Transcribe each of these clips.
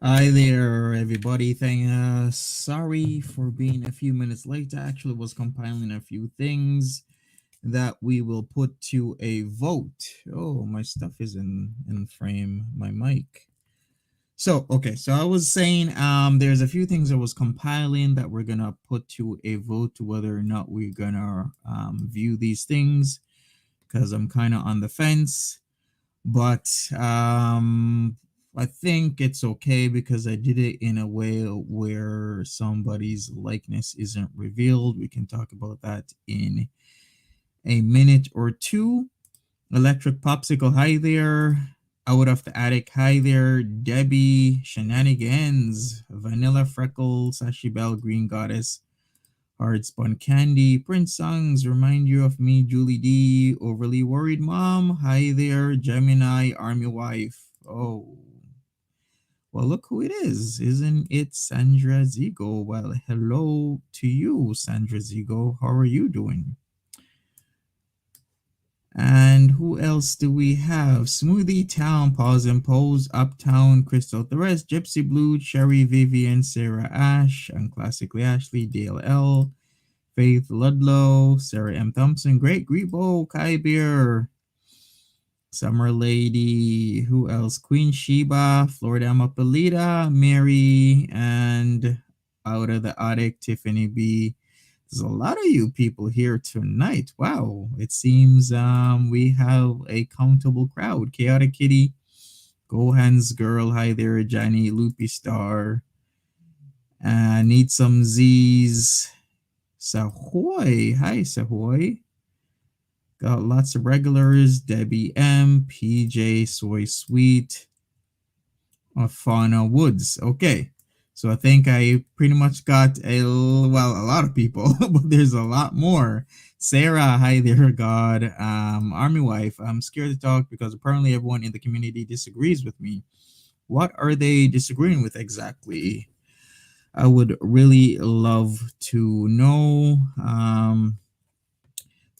Hi there, everybody. Sorry for being a few minutes late. I actually was compiling a few things that we will put to a vote. Oh, my stuff is in frame. My mic. So I was saying, there's a few things I was compiling that we're gonna put to a vote to whether or not we're gonna view these things because I'm kind of on the fence. But I think it's okay because I did it in a way where somebody's likeness isn't revealed. We can talk about that in a minute or two. Electric Popsicle, hi there. Out of the Attic, hi there. Debbie, Shenanigans, Vanilla Freckle, Sashi Bell, Green Goddess, Hard Spun Candy, Prince Songs, Remind You of Me, Julie D, Overly Worried Mom, hi there. Gemini, Army Wife. Oh, well, look who it is. Isn't it Sandra Zigo? Well, hello to you, Sandra Zigo. How are you doing? And who else do we have? Smoothie Town, Pause and Pose, Uptown, Crystal Therese, Gypsy Blue, Cherry Vivian, Sarah Ash, and Classically Ashley, Dale L, Faith Ludlow, Sarah M. Thompson, Great Grebo, Kai Beer, Summer Lady, who else? Queen Sheba, Florida Mapalita, Mary, and out of the attic, Tiffany B. There's a lot of you people here tonight. Wow. It seems we have a countable crowd. Chaotic Kitty, Gohan's Girl, hi there, Johnny, Loopy Star, Need Some Z's, Sahoy, hi Sahoy. Got lots of regulars, Debbie M, PJ, Soy Sweet, Fauna Woods. Okay. So I think I pretty much got a lot of people, but there's a lot more. Sarah, hi there, God. Army Wife, I'm scared to talk because apparently everyone in the community disagrees with me. What are they disagreeing with exactly? I would really love to know.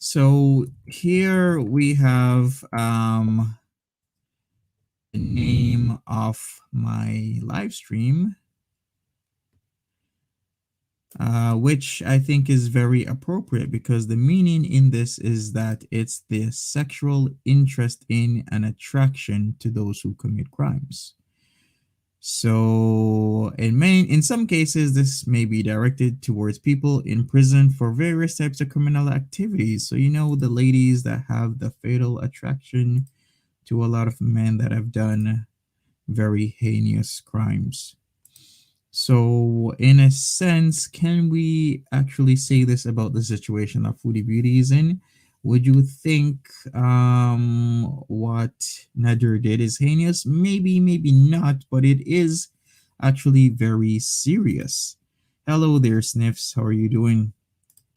So here we have the name of my live stream, which I think is very appropriate because the meaning in this is that it's the sexual interest in and attraction to those who commit crimes. So in some cases, this may be directed towards people in prison for various types of criminal activities. So the ladies that have the fatal attraction to a lot of men that have done very heinous crimes. So, in a sense, can we actually say this about the situation that Foodie Beauty is in? Would you think what Nadir did is heinous? Maybe, maybe not, but it is actually very serious. Hello there, Sniffs. How are you doing?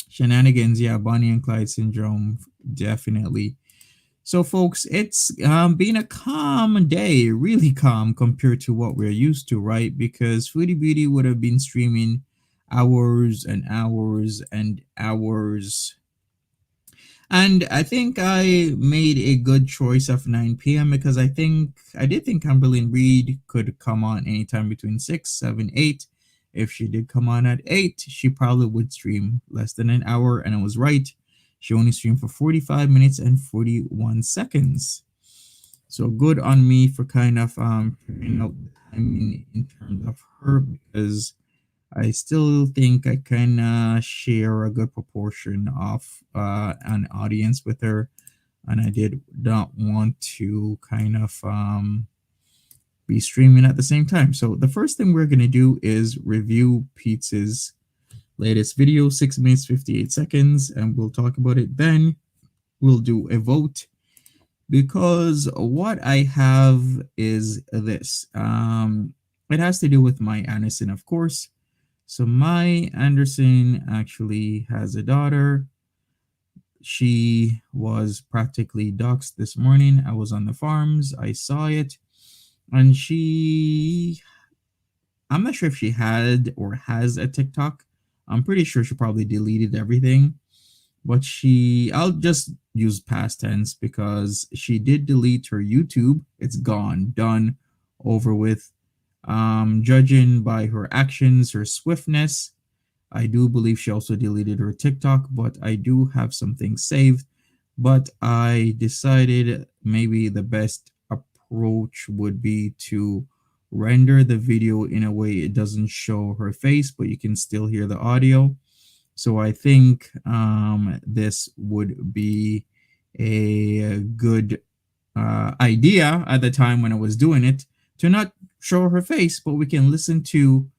Shenanigans, yeah, Bonnie and Clyde syndrome, definitely. So, folks, it's been a calm day, really calm compared to what we're used to, right? Because Foodie Beauty would have been streaming hours and hours and hours. And I think I made a good choice of 9 p.m. because I did think Cumberland Reed could come on anytime between 6, 7, 8. If she did come on at 8, she probably would stream less than an hour, and it was right. She only streamed for 45 minutes and 41 seconds. So good on me for kind of figuring out the timing in terms of her because I still think I can share a good proportion of an audience with her, and I did not want to kind of be streaming at the same time. So the first thing we're gonna do is review Peetz's latest video, 6 minutes 58 seconds, and we'll talk about it. Then we'll do a vote because what I have is this. It has to do with Mae Anderson, of course. So Mae Anderson actually has a daughter. She was practically doxxed this morning. I was on the farms. I saw it. And I'm not sure if she had or has a TikTok. I'm pretty sure she probably deleted everything. But I'll just use past tense because she did delete her YouTube. It's gone, done, over with. Judging by her actions, her swiftness, I do believe she also deleted her TikTok, but I do have some things saved. But I decided maybe the best approach would be to render the video in a way it doesn't show her face, but you can still hear the audio. So I think this would be a good idea at the time when I was doing it to not show her face, but we can listen to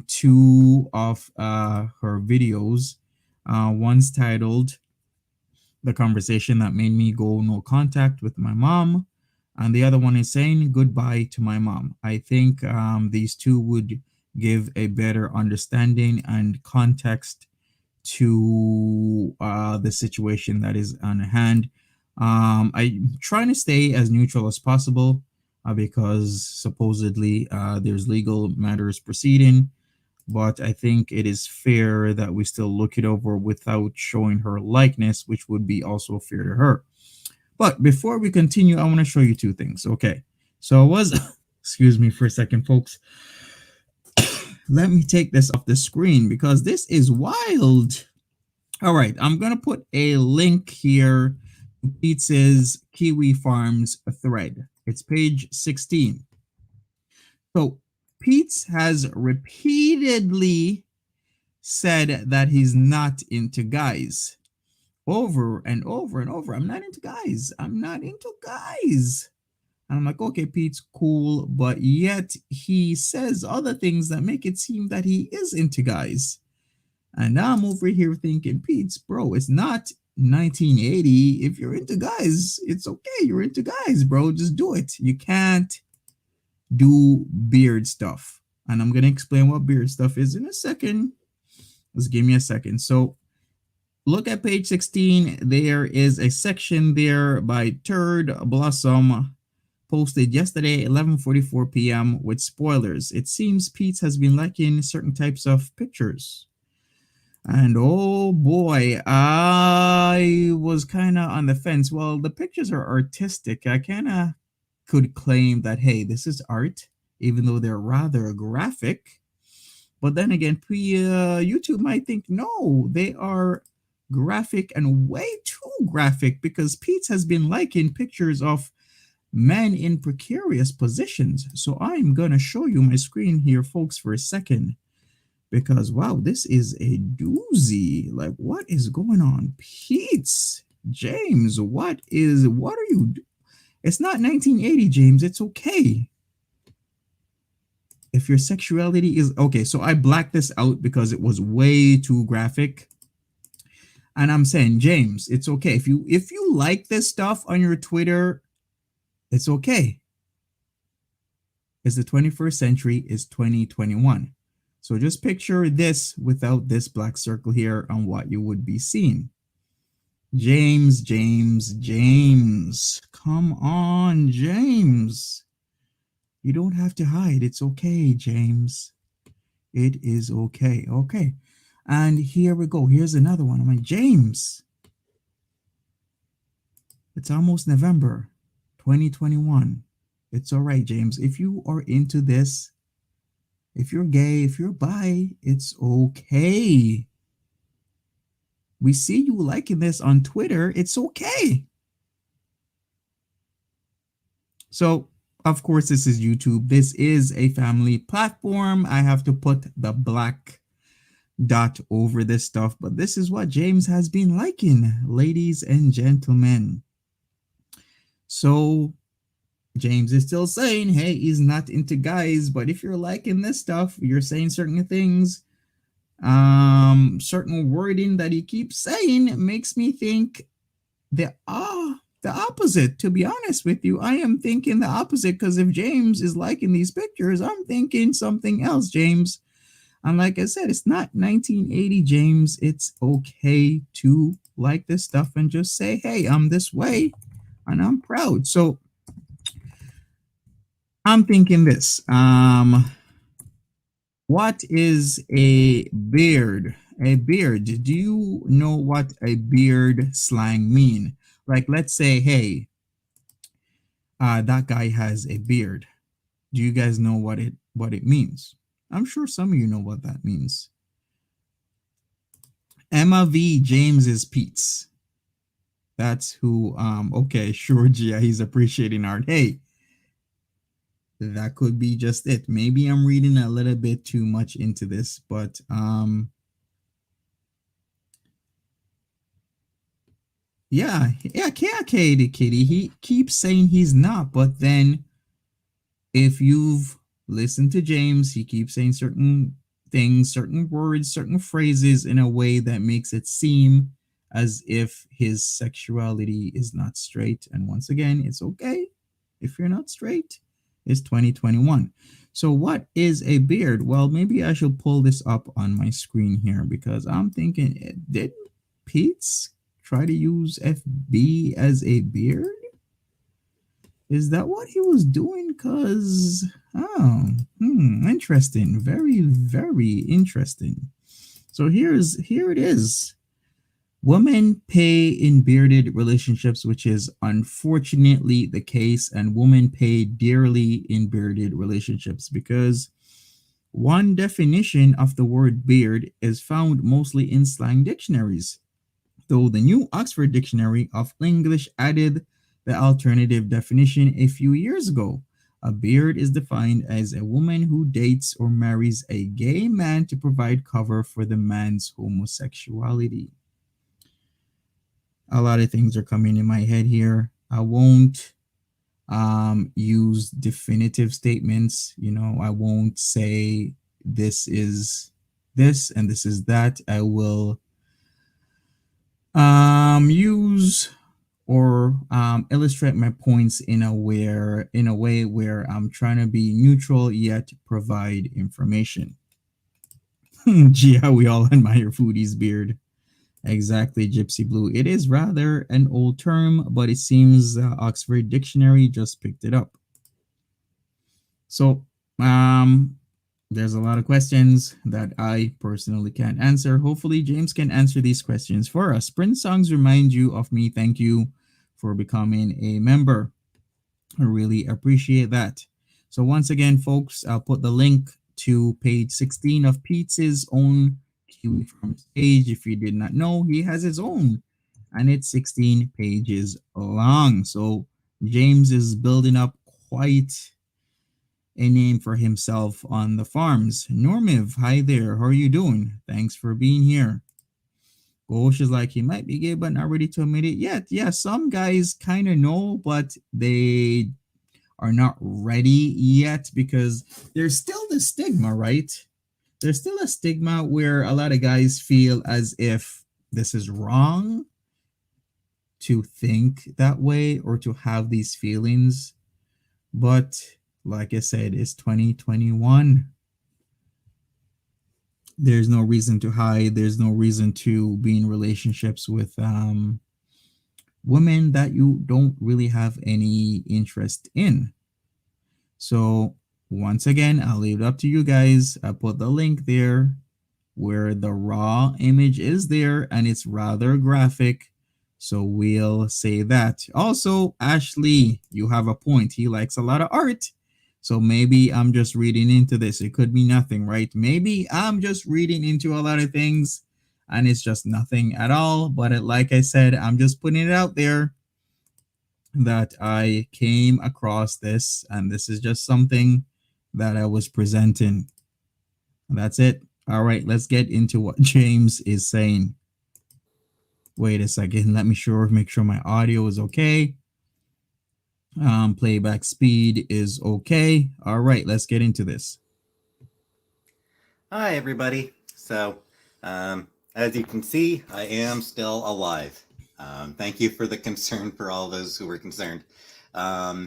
two of her videos. One's titled "The Conversation That Made Me Go No Contact with My Mom," and the other one is saying "Goodbye to My Mom." I think these two would give a better understanding and context to the situation that is on hand. I'm trying to stay as neutral as possible because supposedly there's legal matters proceeding, but I think it is fair that we still look it over without showing her likeness, which would be also fair to her. But before we continue, I want to show you two things. Okay, so I was, excuse me for a second, folks. Let me take this off the screen because this is wild. All right, I'm going to put a link here to Peetz's Kiwi Farms thread. It's page 16. So Peetz has repeatedly said that he's not into guys over and over and over. I'm not into guys. I'm not into guys. And I'm like, okay, Pete's cool, but yet he says other things that make it seem that he is into guys. And now I'm over here thinking, Pete's, bro, it's not 1980. If you're into guys, it's okay. You're into guys, bro. Just do it. You can't do beard stuff. And I'm going to explain what beard stuff is in a second. Just give me a second. So look at page 16. There is a section there by Turd Blossom posted yesterday 11:44 p.m. with spoilers. It seems Peetz has been liking certain types of pictures. And oh boy, I was kind of on the fence. Well, the pictures are artistic. I kind of could claim that, hey, this is art, even though they're rather graphic. But then again, YouTube might think, no, they are graphic and way too graphic because Peetz has been liking pictures of men in precarious positions. So I'm going to show you my screen here, folks, for a second. Because, wow, this is a doozy. Like, what is going on? Peetz, James, what are you It's not 1980, James. It's okay. If your sexuality is okay, so I blacked this out because it was way too graphic. And I'm saying, James, it's okay. If you like this stuff on your Twitter, it's okay. It's the 21st century, is 2021. So just picture this without this black circle here on what you would be seeing. James. Come on, James. You don't have to hide. It's okay, James. It is okay. Okay. And here we go. Here's another one. I'm like, James. It's almost November 2021. It's all right, James. If you are into this, if you're gay, if you're bi, it's okay. We see you liking this on Twitter. It's okay. So, of course, this is YouTube. This is a family platform. I have to put the black dot over this stuff, but this is what James has been liking, ladies and gentlemen. So James is still saying, hey, he's not into guys, but if you're liking this stuff, you're saying certain things, certain wording that he keeps saying makes me think the opposite. To be honest with you, I am thinking the opposite, because if James is liking these pictures, I'm thinking something else, James. And like I said, it's not 1980, James. It's okay to like this stuff and just say, hey, I'm this way and I'm proud. So I'm thinking this. What is a beard? A beard. Do you know what a beard slang mean? Like, let's say, hey, that guy has a beard. Do you guys know what it means? I'm sure some of you know what that means. Emma V. James is Peetz. That's who. Okay, sure, Gia. He's appreciating art. Hey, that could be just it. Maybe I'm reading a little bit too much into this, but yeah, Katie, Kitty. He keeps saying he's not, but then if you've listened to James, he keeps saying certain things, certain words, certain phrases in a way that makes it seem as if his sexuality is not straight. And once again, it's okay if you're not straight. It's 2021. So, what is a beard? Well, maybe I should pull this up on my screen here because I'm thinking, did Peetz try to use FB as a beard? Is that what he was doing? Cause interesting. Very, very interesting. So here it is. Women pay in bearded relationships, which is unfortunately the case, and women pay dearly in bearded relationships because one definition of the word beard is found mostly in slang dictionaries, though the new Oxford Dictionary of English added the alternative definition a few years ago. A beard is defined as a woman who dates or marries a gay man to provide cover for the man's homosexuality. A lot of things are coming in my head here. I won't use definitive statements. I won't say this is this and this is that. I will use or illustrate my points in a way where I'm trying to be neutral yet provide information. Gee, how we all admire Foodie's beard. Exactly, Gypsy Blue. It is rather an old term, but it seems Oxford Dictionary just picked it up. So, there's a lot of questions that I personally can't answer. Hopefully, James can answer these questions for us. Prince songs remind you of me. Thank you for becoming a member. I really appreciate that. So once again, folks, I'll put the link to page 16 of Peetz's own Kiwi from Stage. If you did not know, he has his own, and it's 16 pages long. So James is building up quite a name for himself on the farms. Normiv, hi there. How are you doing? Thanks for being here. Gosh is like, he might be gay, but not ready to admit it yet. Yeah, some guys kind of know, but they are not ready yet because there's still the stigma, right? There's still a stigma where a lot of guys feel as if this is wrong to think that way or to have these feelings. But like I said, it's 2021. There's no reason to hide. There's no reason to be in relationships with women that you don't really have any interest in. So once again, I'll leave it up to you guys. I put the link there where the raw image is there and it's rather graphic. So we'll say that. Also, Ashley, you have a point. He likes a lot of art. So maybe I'm just reading into this. It could be nothing, right? Maybe I'm just reading into a lot of things and it's just nothing at all. But like I said, I'm just putting it out there that I came across this, and this is just something that I was presenting. That's it. All right, let's get into what James is saying. Wait a second. Let me make sure my audio is okay. Playback speed is okay. All right, let's get into this. Hi, everybody. So, as you can see, I am still alive. Thank you for the concern for all those who were concerned. Yeah,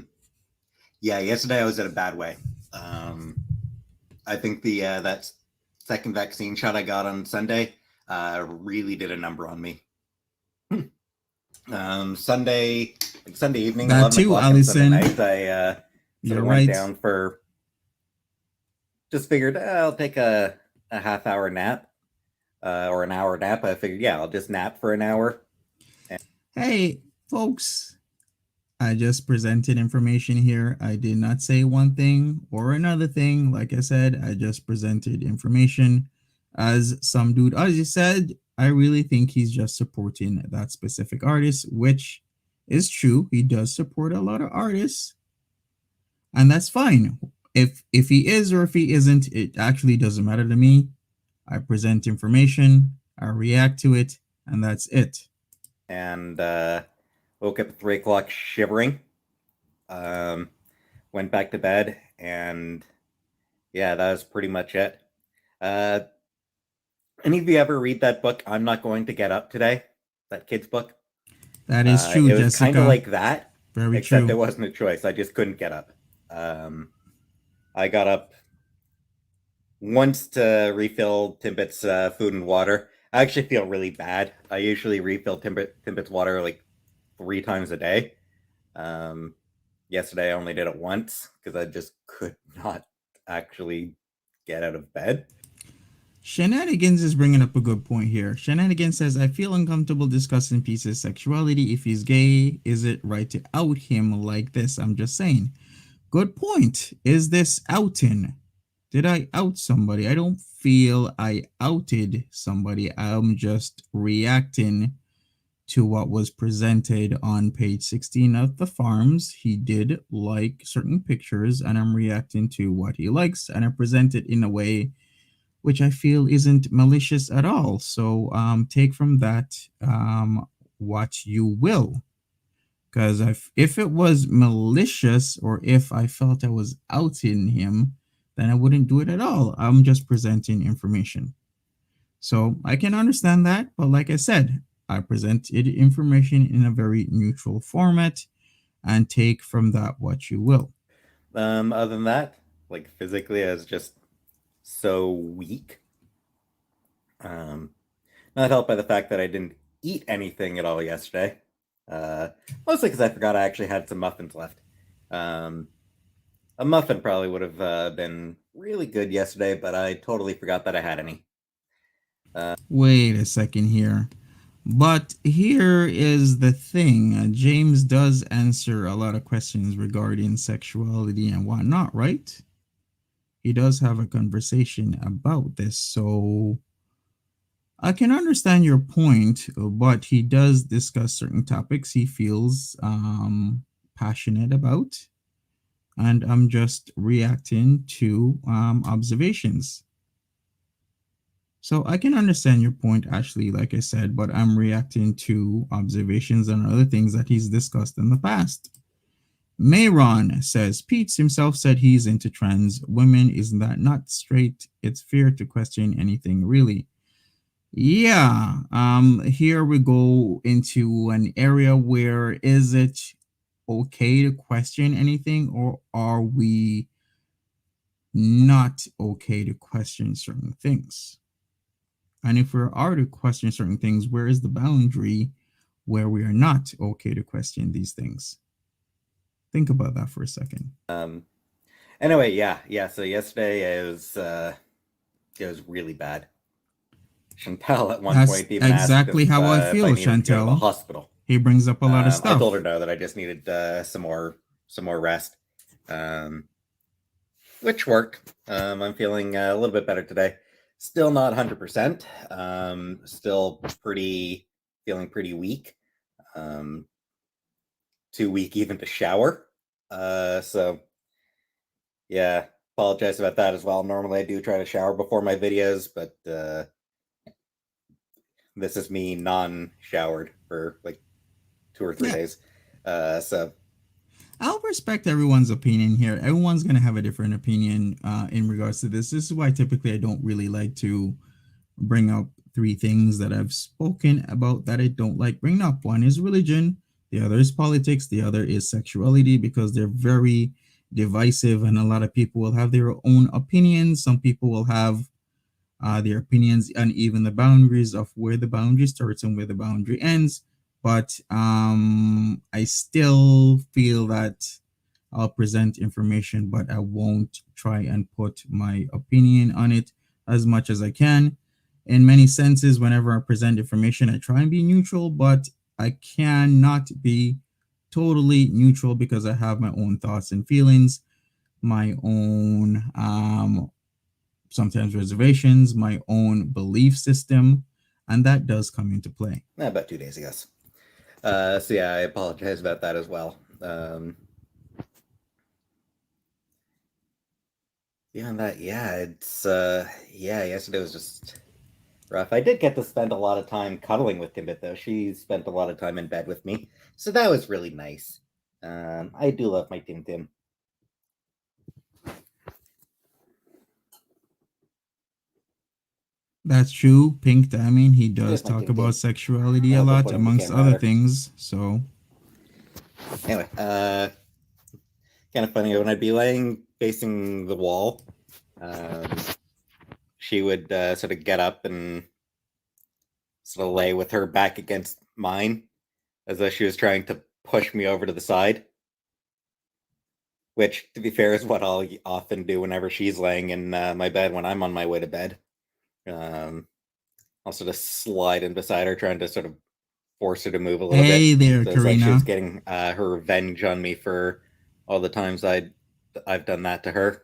yesterday I was in a bad way. I think the that second vaccine shot I got on Sunday really did a number on me. Sunday evening, That 11 too, o'clock on Sunday Allison. night, I sort You're of went right. down for, just figured I'll take a half hour nap or an hour nap. I figured, yeah, I'll just nap for an hour. Hey, folks, I just presented information here. I did not say one thing or another thing. Like I said, I just presented information. As some dude as you said, I really think he's just supporting that specific artist, which is true. He does support a lot of artists, and that's fine. If he is or if he isn't, it actually doesn't matter to me. I present information, I react to it, and that's it. And woke up at 3 o'clock shivering. Went back to bed, and yeah, that was pretty much it. Uh, any of you ever read that book, I'm Not Going to Get Up Today? That kid's book? That is true, It was kind of Jessica. like that, Very except true. it wasn't a choice. I just couldn't get up. I got up once to refill Timbit's food and water. I actually feel really bad. I usually refill Timbit's water like 3 times a day. Yesterday I only did it once because I just could not actually get out of bed. Shenanigans is bringing up a good point here. Shenanigans says, I feel uncomfortable discussing Peetz's sexuality. If he's gay, is it right to out him like this? I'm just saying. Good point. Is this outing? Did I out somebody? I don't feel I outed somebody. I'm just reacting to what was presented on page 16 of the farms. He did like certain pictures, and I'm reacting to what he likes, and I present it in a way which I feel isn't malicious at all. So take from that what you will. Because if it was malicious or if I felt I was outing him, then I wouldn't do it at all. I'm just presenting information. So I can understand that. But like I said, I presented information in a very neutral format, and take from that what you will. Other than that, like physically, I was just so weak. Not helped by the fact that I didn't eat anything at all yesterday. Mostly because I forgot I actually had some muffins left. A muffin probably would have been really good yesterday, but I totally forgot that I had any. Wait a second here. But here is the thing. James does answer a lot of questions regarding sexuality and whatnot, right? He does have a conversation about this. So I can understand your point, but he does discuss certain topics he feels passionate about. And I'm just reacting to observations. So I can understand your point, Ashley, like I said, but I'm reacting to observations and other things that he's discussed in the past. Mayron says, Peetz himself said he's into trans women. Isn't that not straight? It's fair to question anything, really. Yeah, here we go into an area where is it okay to question anything, or are we not okay to question certain things? And if we are to question certain things, where is the boundary where we are not okay to question these things? Think about that for a second. Anyway, yeah. So yesterday it was really bad. Chantal at one That's point even exactly asked how I if I feel, needed to go to the Chantel. hospital. He brings up a lot of I told stuff. her no, that I just needed some more rest, which worked. I'm feeling a little bit better today. Still not 100%. Still feeling pretty weak. Too weak even to shower. So yeah, apologize about that as well. Normally I do try to shower before my videos, but this is me non-showered for like 2 or 3 days. So I'll respect everyone's opinion here. Everyone's going to have a different opinion in regards to this. This is why typically I don't really like to bring up three things that I've spoken about that I don't like bringing up. One is religion, the other is politics, the other is sexuality, because they're very divisive and a lot of people will have their own opinions. Some people will have their opinions and even the boundaries of where the boundary starts and where the boundary ends. But I still feel that I'll present information, but I won't try and put my opinion on it as much as I can. In many senses, whenever I present information, I try and be neutral, but I cannot be totally neutral because I have my own thoughts and feelings, my own sometimes reservations, my own belief system, and that does come into play. About 2 days ago. So yeah, I apologize about that as well. Beyond that, yeah, it's yeah, yesterday was just rough. I did get to spend a lot of time cuddling with Timbit though. She spent a lot of time in bed with me, so that was really nice. I do love my Tim Tim. That's true. Pink Diamond, he does Here's my talk Tim about Tim. sexuality I a hope I'm lot, putting the amongst camera at other her. things. So, Anyway, kind of funny when I'd be laying facing the wall. Um, she would sort of get up and sort of lay with her back against mine, as though she was trying to push me over to the side. Which, to be fair, is what I'll often do whenever she's laying in my bed when I'm on my way to bed. Um, I'll sort of slide in beside her, trying to sort of force her to move a little hey bit. there, So it's like she was Karina. getting her revenge on me for all the times I've done that to her.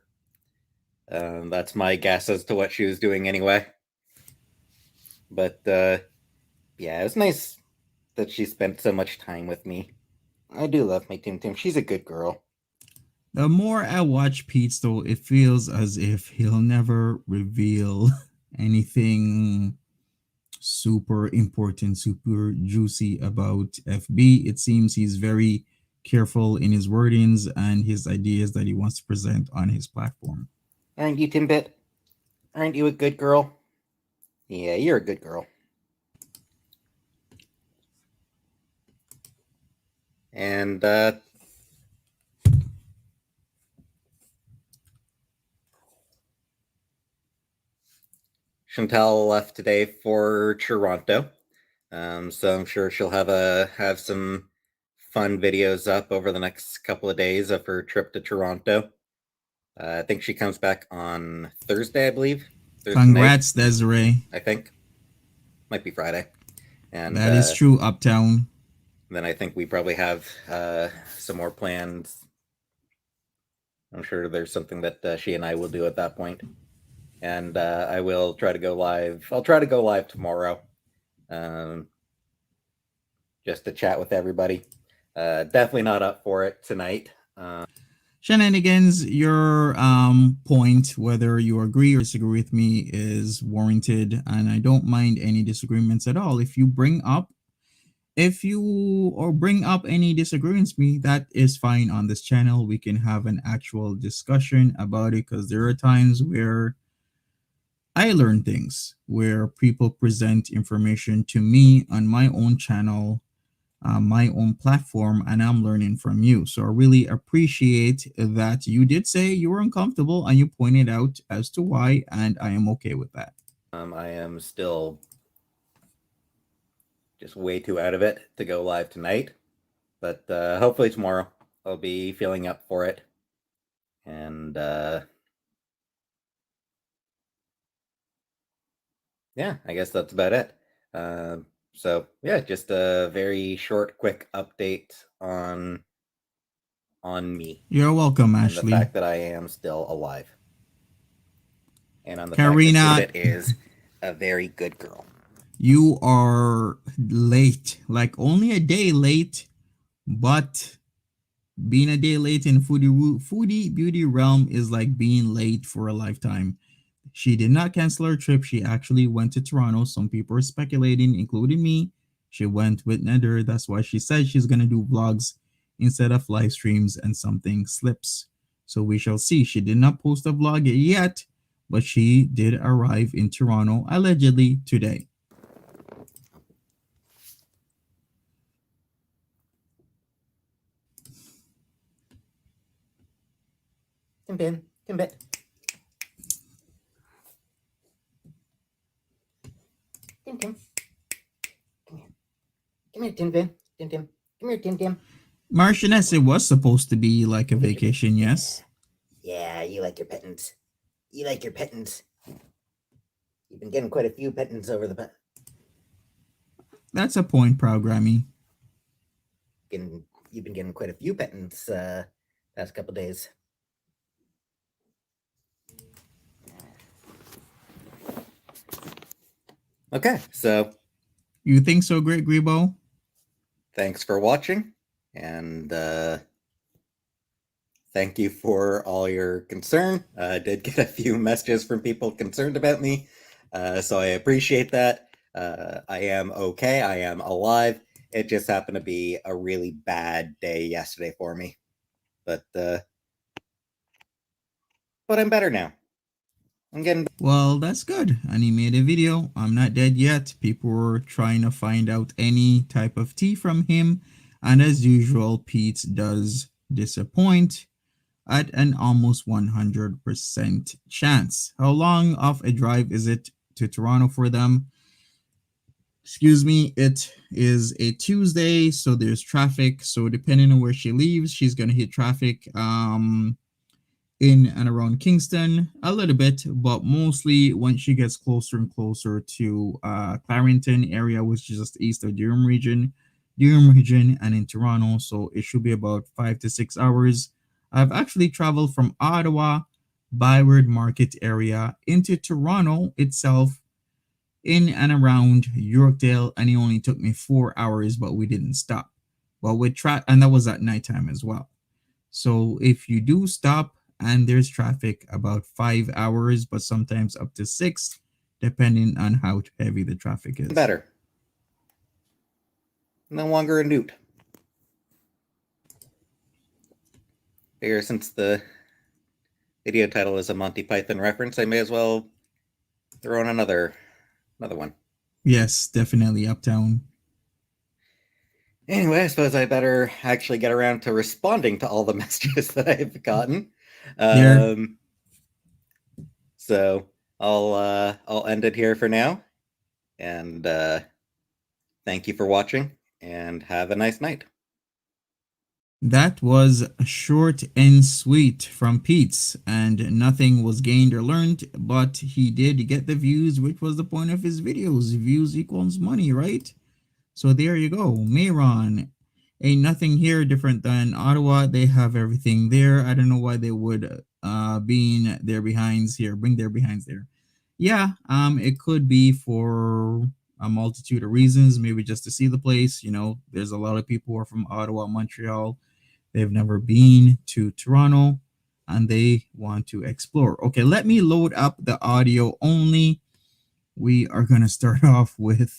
That's my guess as to what she was doing anyway. But yeah, it was nice that she spent so much time with me. I do love my Tim Tim. She's a good girl. The more I watch Pete, though, it feels as if he'll never reveal anything super important, super juicy about FB. It seems he's very careful in his wordings and his ideas that he wants to present on his platform. Aren't you, Timbit? Aren't you a good girl? Yeah, you're a good girl. And Chantal left today for Toronto, so I'm sure she'll have some fun videos up over the next couple of days of her trip to Toronto. I think she comes back on Thursday, I believe. Thursday night, Congrats, Desiree. I think. Might be Friday. And That is true, Uptown. then I think we probably have some more plans. I'm sure there's something that she and I will do at that point. And I will try to go live. I'll try to go live tomorrow, um, just to chat with everybody. Definitely not up for it tonight. Shenanigans, your point, whether you agree or disagree with me, is warranted, and I don't mind any disagreements at all. If you or bring up any disagreements with me, that is fine on this channel. We can have an actual discussion about it because there are times where I learn things, where people present information to me on my own channel, my own platform, and I'm learning from you. So I really appreciate that you did say you were uncomfortable and you pointed out as to why, and I am okay with that. I am still just way too out of it to go live tonight, but hopefully tomorrow I'll be feeling up for it. And yeah, I guess that's about it. So yeah, just a very short, quick update on me You're welcome, and the Ashley. fact that I am still alive, and on the fact that Karina, Timbit is a very good girl. you are late, like only a day late, but being a day late in foodie beauty realm is like being late for a lifetime. She did not cancel her trip. She actually went to Toronto. Some people are speculating, including me. She went with Nether. That's why she said she's going to do vlogs instead of live streams, and something slips. So we shall see. She did not post a vlog yet, but she did arrive in Toronto allegedly today. Timbit, Timbit, Tim Tim, come here, come here, Tim Tim, Tim, come here, Tim Tim. Marchioness, it was supposed to be like a You like your vacation, yes? Yeah, you like your pettins. You like your pettins. You've been getting quite a few pettins over That's a point, Proud Grammy. getting you've been getting quite a few pittance past couple days. Okay, so You think so, Great Grebo? thanks for watching, and thank you for all your concern. I did get a few messages from people concerned about me, so I appreciate that. I am okay. I am alive. It just happened to be a really bad day yesterday for me, but I'm better now. I'm getting. Well, that's good. And he made a video. I'm not dead yet. People were trying to find out any type of tea from him, and as usual, Pete does disappoint at an almost 100% chance. How long of a drive is it to Toronto for them? Excuse me, it is a Tuesday, so there's traffic. So depending on where she leaves, she's gonna hit traffic in and around Kingston a little bit, but mostly when she gets closer and closer to Clarington area, which is just east of Durham region, and in Toronto. So it should be about 5 to 6 hours. I've actually traveled from Ottawa, Byward Market area into Toronto itself in and around Yorkdale, and it only took me 4 hours, but we didn't stop. But with and that was at nighttime as well. So if you do stop and there's traffic, about 5 hours, but sometimes up to 6, depending on how heavy the traffic is. Better. No longer a newt. Figure since the video title is a Monty Python reference, I may as well throw in another one. Yes, definitely Uptown. Anyway, I suppose I better actually get around to responding to all the messages that I've gotten. So I'll end it here for now, and thank you for watching, and have a nice night. That was short and sweet from Peetz, and nothing was gained or learned, but he did get the views, which was the point of his videos. Views equals money, right? So there you go. Mayron. Ain't nothing here different than Ottawa. They have everything there. I don't know why they would bring their behinds there. Yeah, it could be for a multitude of reasons, maybe just to see the place. You know, there's a lot of people who are from Ottawa, Montreal. They've never been to Toronto and they want to explore. Okay, let me load up the audio only. We are going to start off with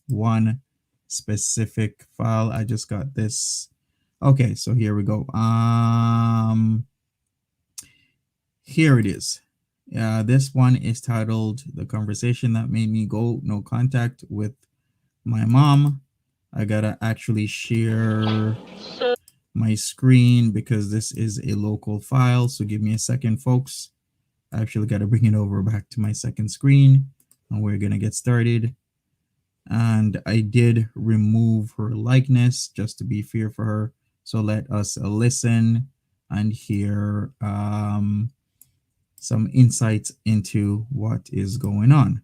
one specific file. I just got this. Okay, so here we go. Here it is. This one is titled "The Conversation That Made Me Go No Contact with My Mom." I gotta actually share my screen because this is a local file. So give me a second, folks. I actually gotta bring it over back to my second screen, and we're gonna get started. And I did remove her likeness just to be fair for her. So let us listen and hear some insights into what is going on.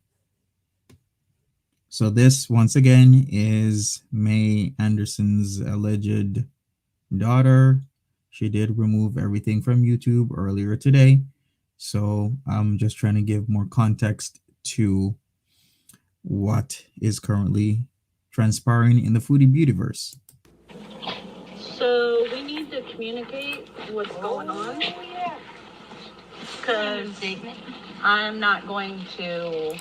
So this, once again, is Mae Anderson's alleged daughter. She did remove everything from YouTube earlier today. So I'm just trying to give more context to what is currently transpiring in the Foodie Beautyverse. So we need to communicate what's going on, because I'm not going to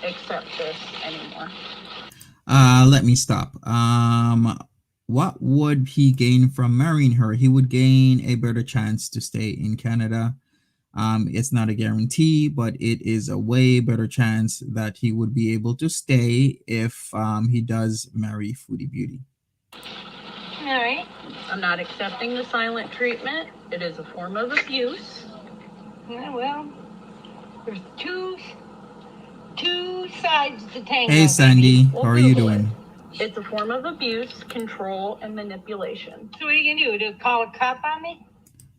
accept this anymore. Let me stop. What would he gain from marrying her? He would gain a better chance to stay in Canada. It's not a guarantee, but it is a way better chance that he would be able to stay if he does marry Foodie Beauty. All right. I'm not accepting the silent treatment. It is a form of abuse. Yeah, well, there's two sides to tango. Hey, Sandy, We'll how are you Google doing? It's a form of abuse, control, and manipulation. So what are you gonna do? Call a cop on me?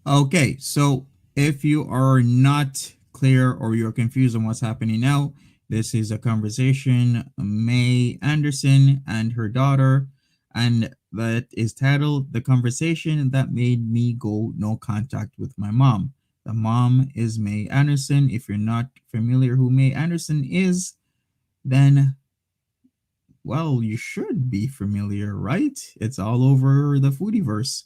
Okay, so if you are not clear or you're confused on what's happening now, this is a conversation Mae Anderson and her daughter, and that is titled The Conversation That Made Me Go No Contact with My Mom. The mom is Mae Anderson. If you're not familiar who Mae Anderson is, then, well, you should be familiar, right? It's all over the foodieverse.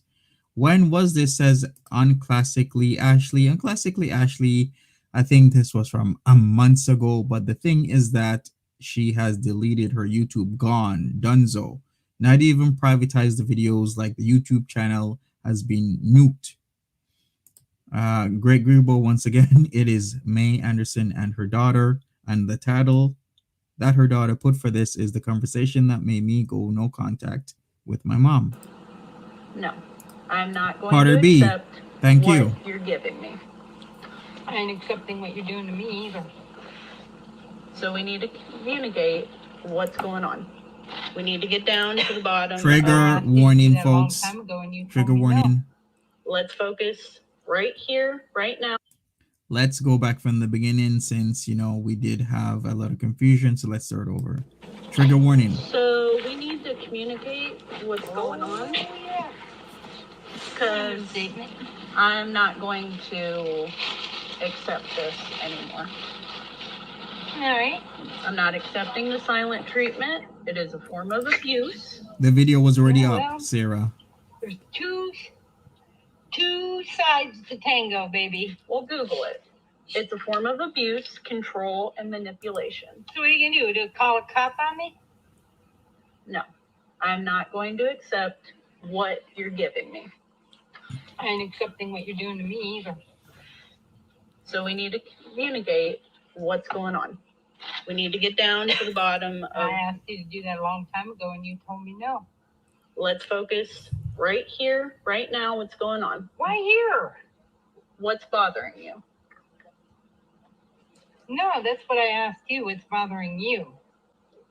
When was this? Says Unclassically Ashley. Unclassically Ashley, I think this was from a months ago, but the thing is that she has deleted her YouTube. Gone. Dunzo. Not even privatized the videos, like the YouTube channel has been nuked. Greg Grebo, once again, it is Mae Anderson and her daughter, and the title that her daughter put for this is The Conversation That Made Me Go No Contact with My Mom. No, I'm not going Carter to B, accept thank what you. you're giving me. I ain't accepting what you're doing to me either. So we need to communicate what's going on. We need to get down to the bottom. Trigger warning, That a long folks. time ago and you told Trigger me no. warning. Let's focus right here, right now. Let's go back from the beginning since, we did have a lot of confusion. So let's start over. Trigger warning. So we need to communicate what's going on, Yeah. because I'm not going to accept this anymore. All right. I'm not accepting the silent treatment. It is a form of abuse. The video was already Yeah, up, well. Sarah. There's two sides to tango, baby. We'll Google it. It's a form of abuse, control, and manipulation. So what are you gonna do? Call a cop on me? No, I'm not going to accept what you're giving me. I ain't accepting what you're doing to me either. So we need to communicate what's going on. We need to get down to the bottom of. I asked you to do that a long time ago and you told me no. Let's focus right here, right now, what's going on. Why here? What's bothering you? No, that's what I asked you. What's bothering you?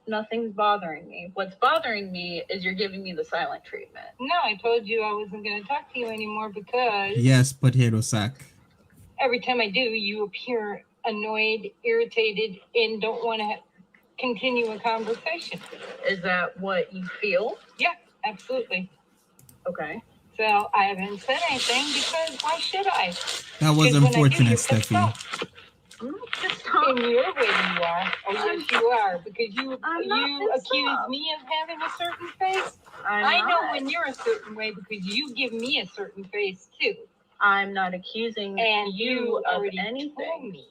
Nothing's bothering me. What's bothering me is you're giving me the silent treatment. No, I told you I wasn't going to talk to you anymore because Yes, potato sack. every time I do, you appear annoyed, irritated, and don't want to continue a conversation. Is that what you feel? Yeah, absolutely. Okay. So I haven't said anything because why should I? That was Because when I do, unfortunate, you're pissed Steffi. off. I'm not pissed off. In your way you are. Oh, yes, you are. Because you I'm not pissed accuse off. me of having a certain face. I'm I know not. when you're a certain way because you give me a certain face too. I'm not accusing And you of already told anything. me.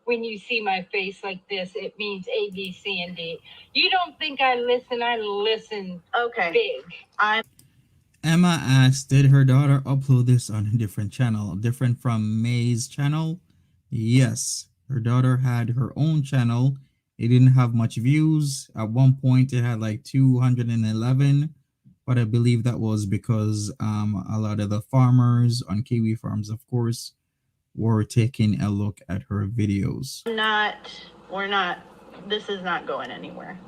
When you see my face like this, it means A, B, C, and D. You don't think I listen. I listen Okay. big. Emma asked, did her daughter upload this on a different channel, different from Mae's channel? Yes, her daughter had her own channel. It didn't have much views. At one point, it had like 211, but I believe that was because a lot of the farmers on Kiwi farms, of course, were taking a look at her videos. This is not going anywhere.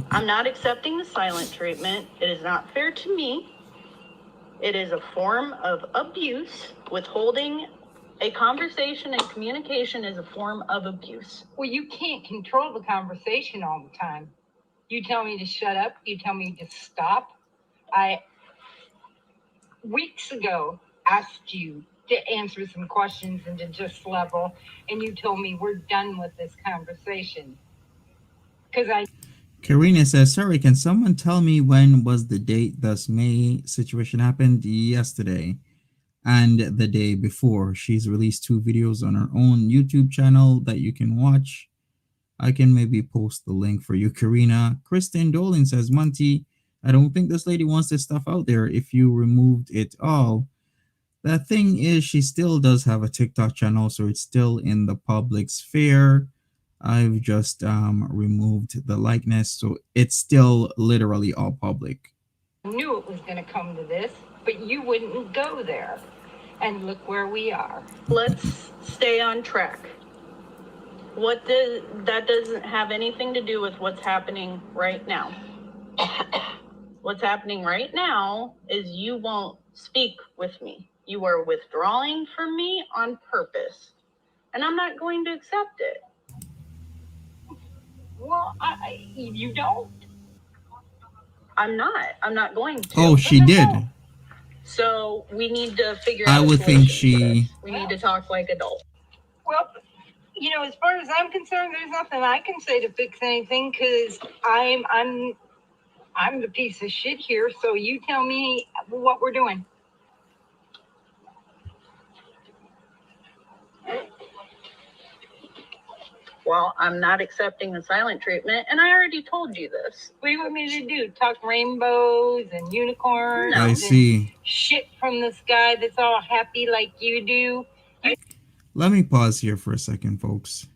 I'm not accepting the silent treatment. It is not fair to me. It is a form of abuse. Withholding a conversation and communication is a form of abuse. Well, you can't control the conversation all the time. You tell me to shut up. You tell me to stop. I, weeks ago, asked you to answer some questions and to just level, and you told me we're done with this conversation. Because Karina says, sorry, can someone tell me when was the date this May situation happened? Yesterday and the day before. She's released 2 videos on her own YouTube channel that you can watch. I can maybe post the link for you, Karina. Kristen Dolan says, Monty, I don't think this lady wants this stuff out there if you removed it all. The thing is, she still does have a TikTok channel, so it's still in the public sphere. I've just removed the likeness, so it's still literally all public. I knew it was going to come to this, but you wouldn't go there. And look where we are. Let's stay on track. That doesn't have anything to do with what's happening right now. What's happening right now is you won't speak with me. You are withdrawing from me on purpose. And I'm not going to accept it. Well, you don't. I'm not going to. Oh, she did. So we need to figure I out a would think solution to she. this. We need to talk like adults. Well, as far as I'm concerned, there's nothing I can say to fix anything because I'm the piece of shit here. So you tell me what we're doing. Well, I'm not accepting the silent treatment, and I already told you this. What do you want me to do? Talk rainbows and unicorns? No. I and see. shit from the sky that's all happy like you do? Let me pause here for a second, folks.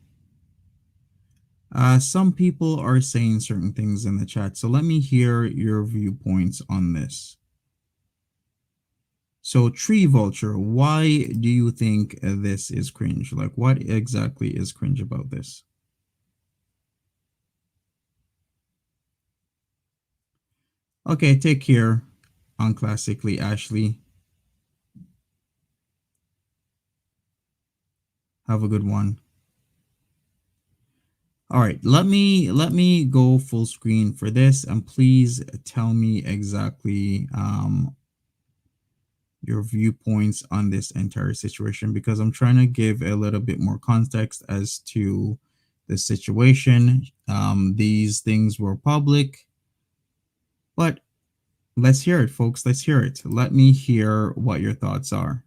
Some people are saying certain things in the chat, so let me hear your viewpoints on this. So, Tree Vulture, why do you think this is cringe? Like, what exactly is cringe about this? Okay, take care, unclassically, Ashley. Have a good one. All right, let me go full screen for this, and please tell me exactly your viewpoints on this entire situation, because I'm trying to give a little bit more context as to the situation. These things were public, but let's hear it, folks. Let's hear it. Let me hear what your thoughts are.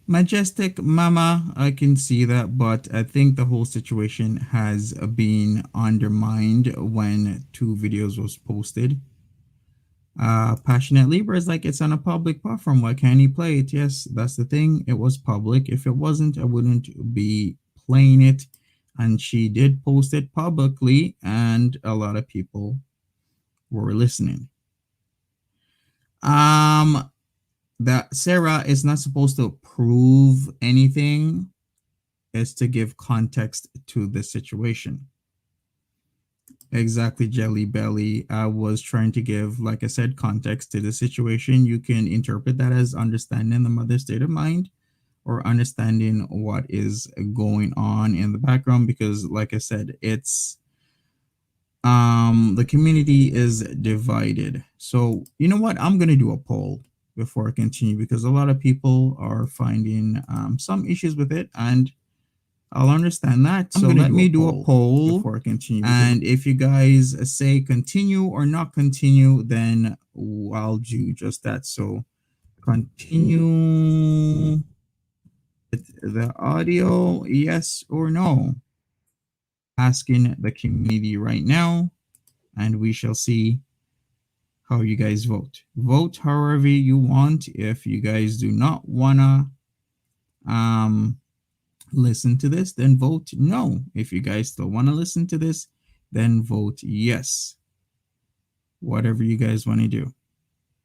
Majestic Mama, I can see that, but I think the whole situation has been undermined when 2 videos was posted. Passionate Libra is like, it's on a public platform. Why can't he play it? Yes, that's the thing. It was public. If it wasn't, I wouldn't be playing it. And she did post it publicly, and a lot of people were listening. That Sarah is not supposed to prove anything, is to give context to the situation. Exactly, Jelly Belly. I was trying to give, like I said, context to the situation. You can interpret that as understanding the mother's state of mind or understanding what is going on in the background, because like I said, it's the community is divided. So you know what? I'm gonna do a poll before I continue, because a lot of people are finding some issues with it, and I'll understand that. So let me do a poll before I continue. And if you guys say continue or not continue, then I'll do just that. So continue with the audio, yes or no. Asking the community right now, and we shall see how you guys vote. Vote however you want. If you guys do not wanna listen to this, then vote no. If you guys still want to listen to this, then vote yes. Whatever you guys want to do.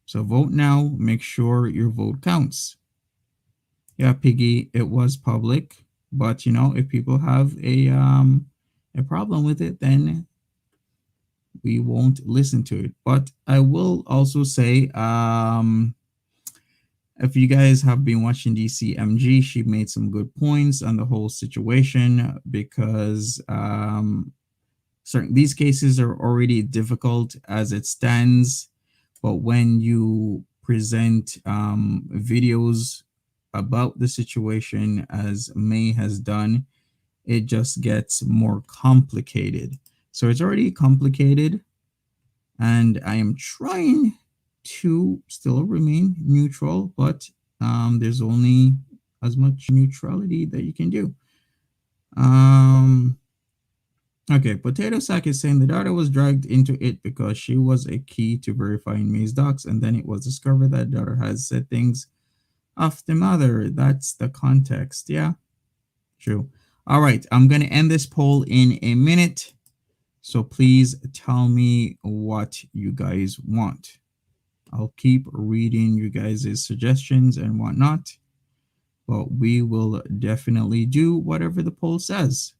So vote now. Make sure your vote counts. Yeah, Piggy, it was public, but if people have a problem with it, then we won't listen to it. But I will also say, if you guys have been watching DCMG, she made some good points on the whole situation, because these cases are already difficult as it stands. But when you present videos about the situation, as Mae has done, it just gets more complicated. So it's already complicated, and I am trying to still remain neutral, but there's only as much neutrality that you can do. Okay, Potato Sack is saying the daughter was dragged into it because she was a key to verifying Mae's docs, and then it was discovered that daughter has said things of the mother. That's the context. Yeah, true. All right, I'm going to end this poll in a minute, so please tell me what you guys want. I'll keep reading you guys' suggestions and whatnot, but we will definitely do whatever the poll says.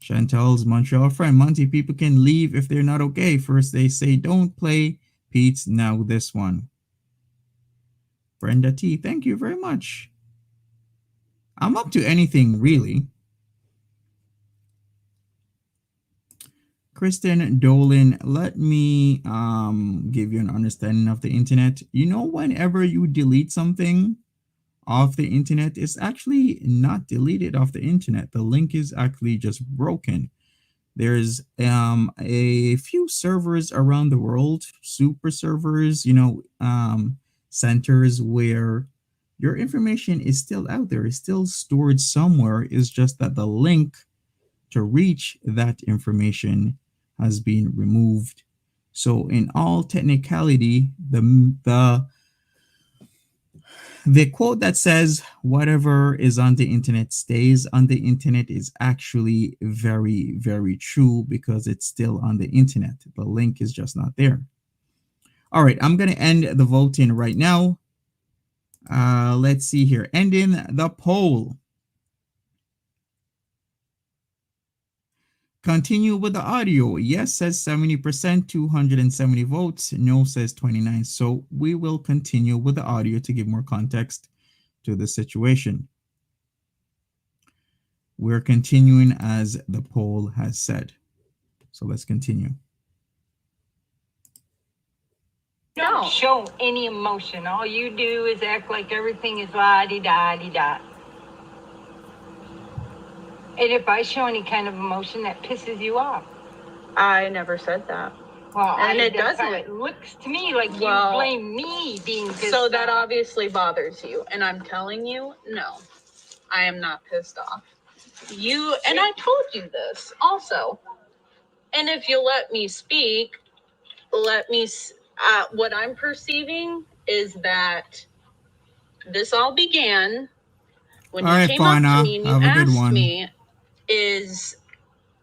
Chantel's Montreal friend. Monty, people can leave if they're not okay. First they say don't play Peetz, now this one. Brenda T, thank you very much. I'm up to anything, really. Kristen Dolan, let me give you an understanding of the internet. You know, whenever you delete something off the internet, it's actually not deleted off the internet. The link is actually just broken. There's a few servers around the world, super servers, centers where your information is still out there, is still stored somewhere. It's just that the link to reach that information has been removed. So in all technicality, the quote that says whatever is on the internet stays on the internet is actually very, very true, because it's still on the internet. The link is just not there. All right, I'm going to end the voting right now. Let's see here. Ending the poll. Continue with the audio. Yes says 70%, 270 votes. No says 29. So we will continue with the audio to give more context to the situation. We're continuing as the poll has said. So let's continue. Don't show any emotion. All you do is act like everything is la-di-da-di-da. And if I show any kind of emotion, that pisses you off. I never said that. Well, And it that's how doesn't. it looks to me like Well, you blame me being pissed So off. that obviously bothers you. And I'm telling you, no, I am not pissed off. And I told you this also. And if you'll let me speak, what I'm perceiving is that this all began when All you right, came up Fauna, to me and you have a good asked one. me,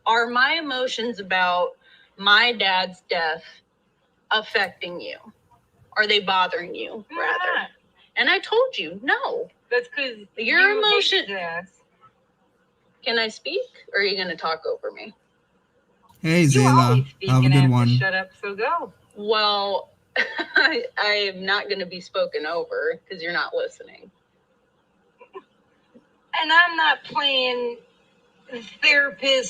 are my emotions about my dad's death affecting you? Are they bothering you, rather? Not. And I told you, no. That's because Your emotion. Yes. Can I speak, or are you going to talk over me? Hey, You Zayla, always speak have a and good have to one. shut up, so go. Well, I am not going to be spoken over because you're not listening. And I'm not playing therapy.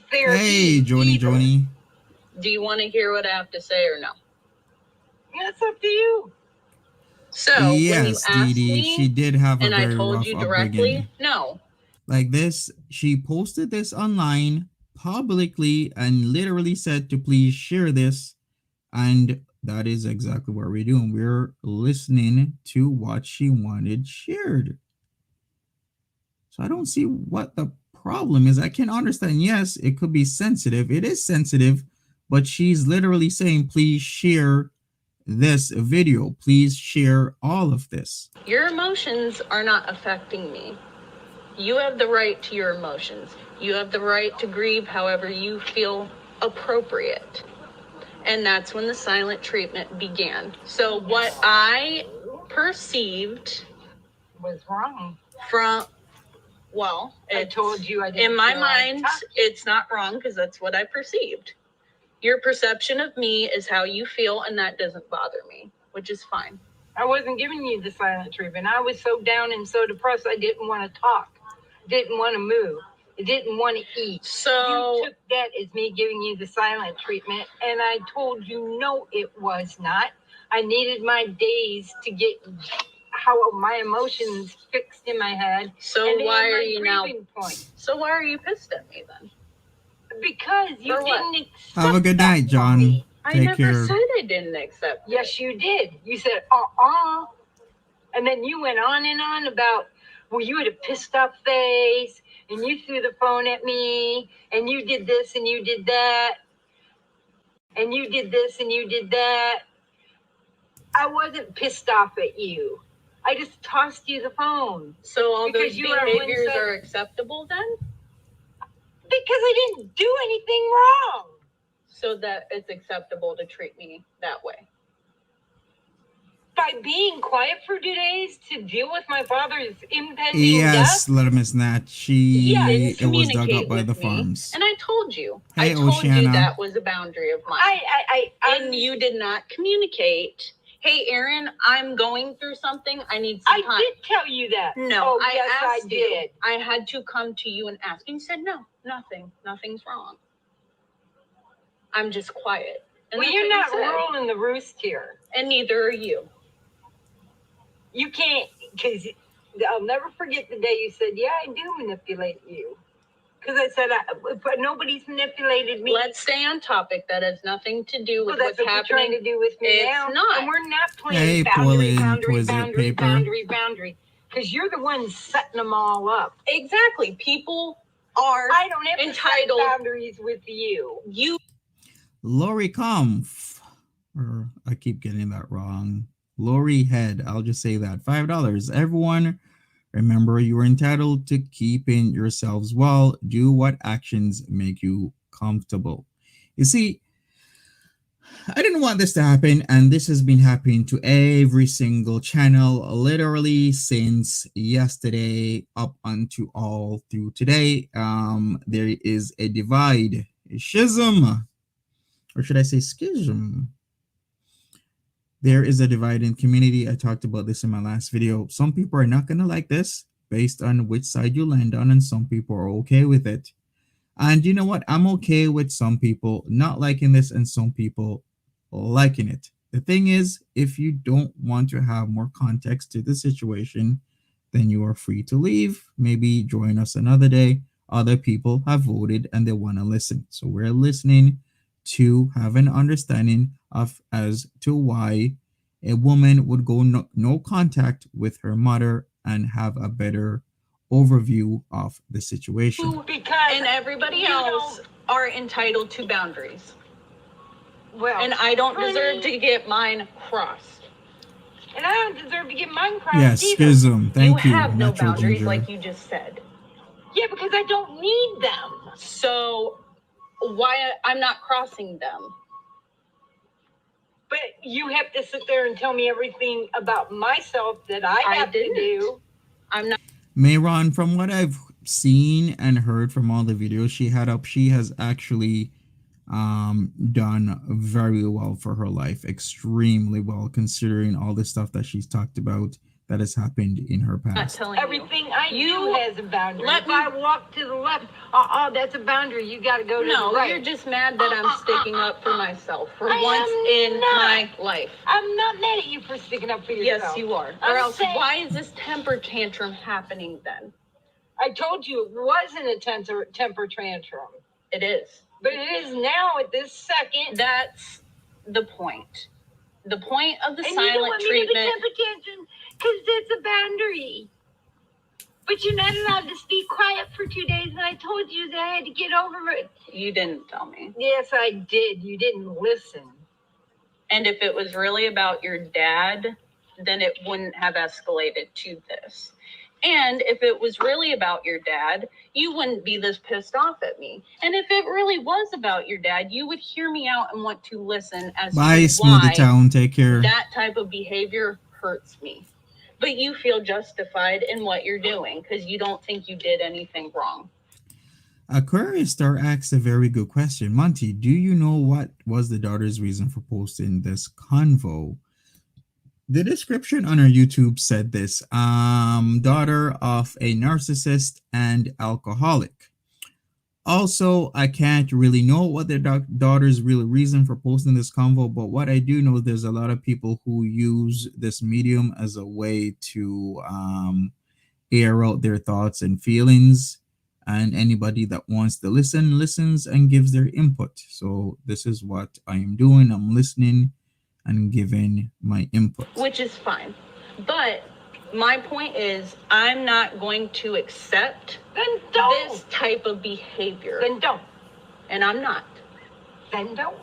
Hey, Joni, either. Joni. Do you want to hear what I have to say or no? That's up to you. So when you Yes, asked Dee, she me did have a and I very told rough you upbringing. directly, no. Like this, she posted this online publicly and literally said to please share this. And that is exactly what we're doing. We're listening to what she wanted shared. So I don't see what the problem is. I can understand, yes, it could be sensitive. It is sensitive, but she's literally saying, please share this video. Please share all of this. Your emotions are not affecting me. You have the right to your emotions. You have the right to grieve however you feel appropriate. And that's when the silent treatment began. So what I perceived Was wrong. I told you I didn't. In my mind, it's not wrong because that's what I perceived. Your perception of me is how you feel, and that doesn't bother me, which is fine. I wasn't giving you the silent treatment. I was so down and so depressed I didn't want to talk. Didn't want to move. I didn't want to eat. So you took that as me giving you the silent treatment, and I told you no, it was not. I needed my days to get how my emotions fixed in my head. So why are you now? So why are you pissed at me then? Because you didn't accept. Have a good night, John. I never said I didn't accept. Yes, you did. You said and then you went on and on about, well, you had a pissed off face, and you threw the phone at me, and you did this and you did that, and you did this and you did that. I wasn't pissed off at you. I just tossed you the phone. So all those behaviors are acceptable then? Because I didn't do anything wrong. So that it's acceptable to treat me that way. By being quiet for 2 days to deal with my father's impending Yes, death? let Miss Nat. Yeah, It was dug communicate up by with the me. farms. And I told you. Hey, I told Oceana. you that was a boundary of mine. And you did not communicate. Hey, Aaron, I'm going through something. I need some time. I did tell you that. No, yes, I asked did. you. I had to come to you and ask. And you said, no, nothing. Nothing's wrong. I'm just quiet. And Well, that's you're what not you said. ruling the roost here. And neither are you. You can't, because I'll never forget the day you said, yeah, I do manipulate you. Because I said, but nobody's manipulated me. Let's stay on topic. That has nothing to do with that's what's what happening. you're trying to do with me It's now. not. And we're not playing Hey, boundary, Pauline, boundary, Twizzit boundary, Paper. boundary. Because you're the one setting them all up. Exactly. People are I don't have entitled. to set boundaries with you. You Lori Kampf, or I keep getting that wrong. Lori Head, I'll just say that. $5. Everyone, remember you are entitled to keeping yourselves well. Do what actions make you comfortable. You see, I didn't want this to happen, and this has been happening to every single channel literally since yesterday up unto all through today. There is a divide, a schism, or should I say schism? There is a divide in community. I talked about this in my last video. Some people are not going to like this based on which side you land on, and some people are okay with it. And you know what? I'm okay with some people not liking this and some people liking it. The thing is, if you don't want to have more context to the situation, then you are free to leave. Maybe join us another day. Other people have voted and they want to listen. So we're listening to have an understanding of as to why a woman would go no contact with her mother and have a better overview of the situation. and everybody else are entitled to boundaries. Well, And I don't deserve to get mine crossed. And I don't deserve to get mine crossed Yes, either. schism. Thank you. You have no Natural boundaries Ginger. like you just said. Yeah, because I don't need them. So why I'm not crossing them? But you have to sit there and tell me everything about myself that I have to do. I'm not. Mayron, from what I've seen and heard from all the videos she had up, she has actually done very well for her life, extremely well, considering all the stuff that she's talked about that has happened in her Not past. telling Everything I You do has a boundary. let If me- I walk to the left, that's a boundary. You got to go to No, the right. you're just mad that I'm sticking up for myself for I once am in not. my life. I'm not mad at you for sticking up for yourself. Yes, you are. I'm Or else, saying- why is this temper tantrum happening then? I told you it wasn't a temper tantrum. It is. But it is now at this second. That's the point. The point of the And you don't silent want me to treatment. be temper tantrum because it's a boundary. But you're not allowed to be quiet for 2 days, and I told you that I had to get over it. You didn't tell me. Yes, I did. You didn't listen. And if it was really about your dad, then it wouldn't have escalated to this. And if it was really about your dad, you wouldn't be this pissed off at me. And if it really was about your dad, you would hear me out and want to listen as Bye, to Smoothie why Town. Take care. that type of behavior hurts me. But you feel justified in what you're doing because you don't think you did anything wrong. Aquarius Star asks a very good question. Monty, do you know what was the daughter's reason for posting this convo? The description on her YouTube said this, daughter of a narcissist and alcoholic. Also, I can't really know what their daughter's real reason for posting this convo, but what I do know, there's a lot of people who use this medium as a way to air out their thoughts and feelings, and anybody that wants to listen, listens and gives their input. So this is what I am doing. I'm listening and giving my input. Which is fine. But my point is, I'm not going to accept Then don't. this type of behavior. Then don't. And I'm not. Then don't.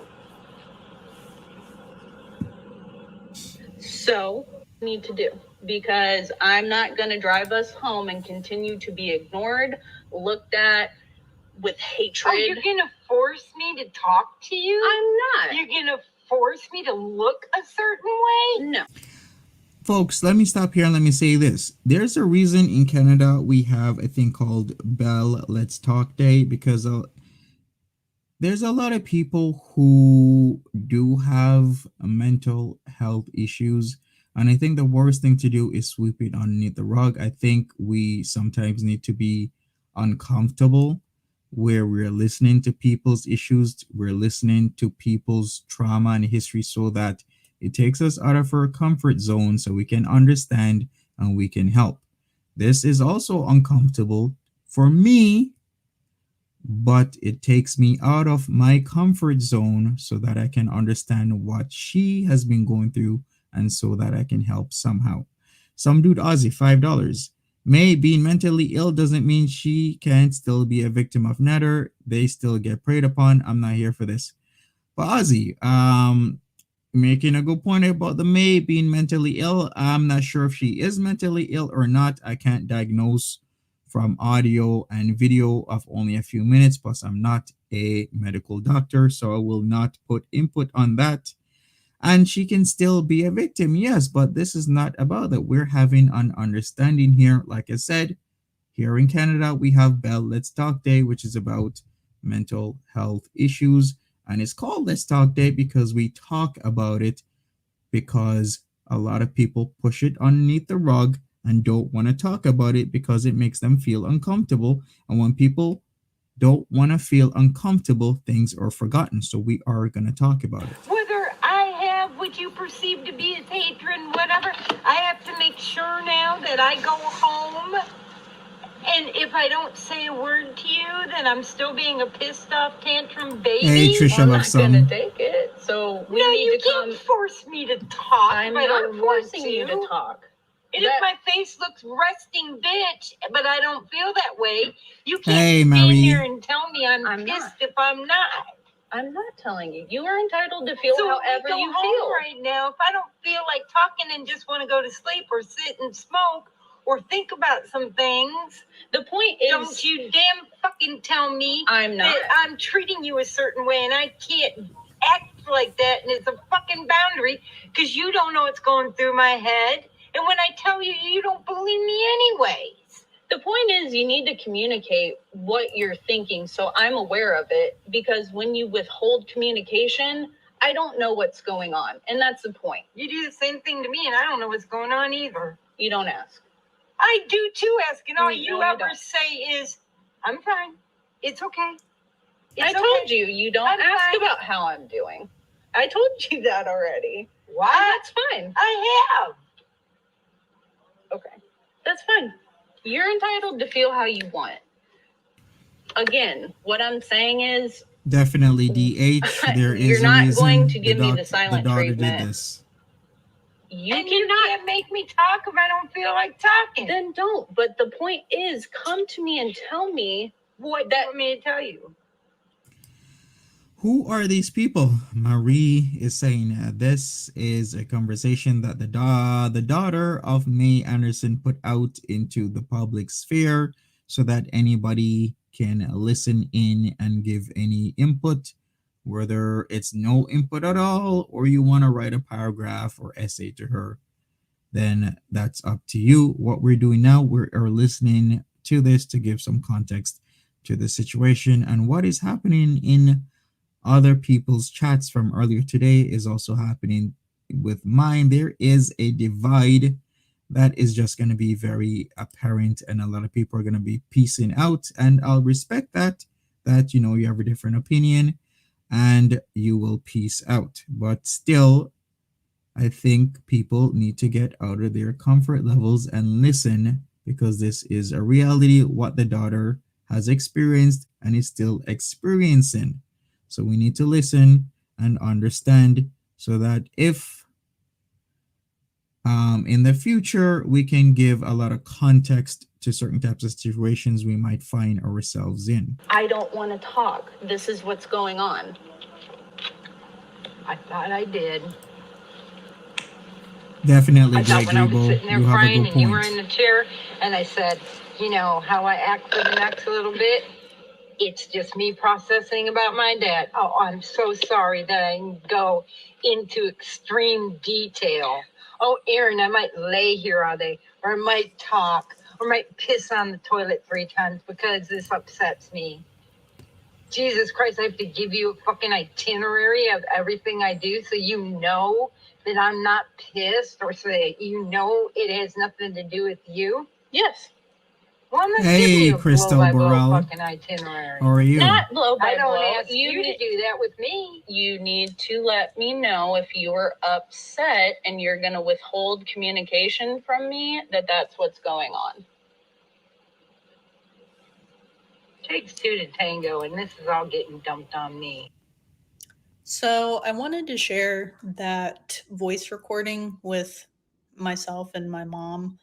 So, need to do. Because I'm not going to drive us home and continue to be ignored, looked at with hatred. Oh, you're going to force me to talk to you? I'm not. You're going to force me to look a certain way? No. Folks, let me stop here and let me say this. There's a reason in Canada we have a thing called Bell Let's Talk Day, because there's a lot of people who do have mental health issues. And I think the worst thing to do is sweep it underneath the rug. I think we sometimes need to be uncomfortable where we're listening to people's issues, we're listening to people's trauma and history, so that it takes us out of our comfort zone so we can understand and we can help. This is also uncomfortable for me, but it takes me out of my comfort zone so that I can understand what she has been going through and so that I can help somehow. Some dude Ozzy, $5. May being mentally ill doesn't mean she can't still be a victim of Netter. They still get preyed upon. I'm not here for this. But Ozzy, making a good point about the May being mentally ill. I'm not sure if she is mentally ill or not. I can't diagnose from audio and video of only a few minutes, plus I'm not a medical doctor, so I will not put input on that. And she can still be a victim, yes, but this is not about that. We're having an understanding here. Like I said, here in Canada, we have Bell Let's Talk Day, which is about mental health issues. And it's called Let's Talk Day because we talk about it, because a lot of people push it underneath the rug and don't want to talk about it because it makes them feel uncomfortable. And when people don't want to feel uncomfortable, things are forgotten. So we are going to talk about it. Whether I have what you perceive to be as hatred and whatever, I have to make sure now that I go home, and if I don't say a word to you, then I'm still being a pissed off tantrum baby. Hey, Trisha, I'm love not some. gonna take it. So we No, need you to come. can't force me to talk. I'm if I not don't want forcing you to talk. And if my face looks resting bitch, but I don't feel that way, you can't Hey, stand Marie. here and tell me I'm I'm pissed not. if I'm not. I'm not telling you. You are entitled to feel So however go you home feel. right now. If I don't feel like talking and just want to go to sleep or sit and smoke or think about some things, The point is, don't you damn fucking tell me I'm not. that I'm treating you a certain way and I can't act like that, and it's a fucking boundary because you don't know what's going through my head, and when I tell you, you don't believe me anyways. The point is, you need to communicate what you're thinking so I'm aware of it, because when you withhold communication, I don't know what's going on. And that's the point. You do the same thing to me and I don't know what's going on either. You don't ask. I do too ask, and all No, you you ever don't. say is, I'm fine. It's okay. I told you don't I'm ask fine. about how I'm doing. I told you that already. What? And that's fine. I have. Okay. That's fine. You're entitled to feel how you want. Again, what I'm saying is, Definitely DH. There is You're a not reason going to give me the silent daughter treatment. did this. you And you cannot. can't make me talk if I don't feel like talking. Then don't. But the point is, come to me and tell me What do you want me to tell you? Who are these people? Marie is saying this is a conversation that the daughter of Mae Anderson put out into the public sphere so that anybody can listen in and give any input, whether it's no input at all or you want to write a paragraph or essay to her, then that's up to you. What we're doing now, we are listening to this to give some context to the situation, and what is happening in other people's chats from earlier today is also happening with mine. There is a divide that is just going to be very apparent, and a lot of people are going to be piecing out, and I'll respect that you have a different opinion and you will piece out. But still, I think people need to get out of their comfort levels and listen, because this is a reality what the daughter has experienced and is still experiencing. So we need to listen and understand so that if in the future we can give a lot of context to certain types of situations we might find ourselves in. I don't want to talk. This is what's going on. I thought I did. Definitely, I thought when I was Grebo, sitting there you have a crying good and you were point. in the chair and I said, how I act for the next little bit, it's just me processing about my dad. Oh, I'm so sorry that I go into extreme detail Oh, Aaron, I might lay here all day, or I might talk, or might piss on the toilet 3 times because this upsets me. Jesus Christ, I have to give you a fucking itinerary of everything I do so you know that I'm not pissed, or so that you know it has nothing to do with you. Yes. Well, I'm not Hey, giving you a Crystal blow-by-blow Burrell. fucking itinerary. How are you? Not blow by I don't blow. ask you to do that with me. You need to let me know if you are upset and you're going to withhold communication from me, that's what's going on. Takes 2 to tango, and this is all getting dumped on me. So I wanted to share that voice recording with myself and my mom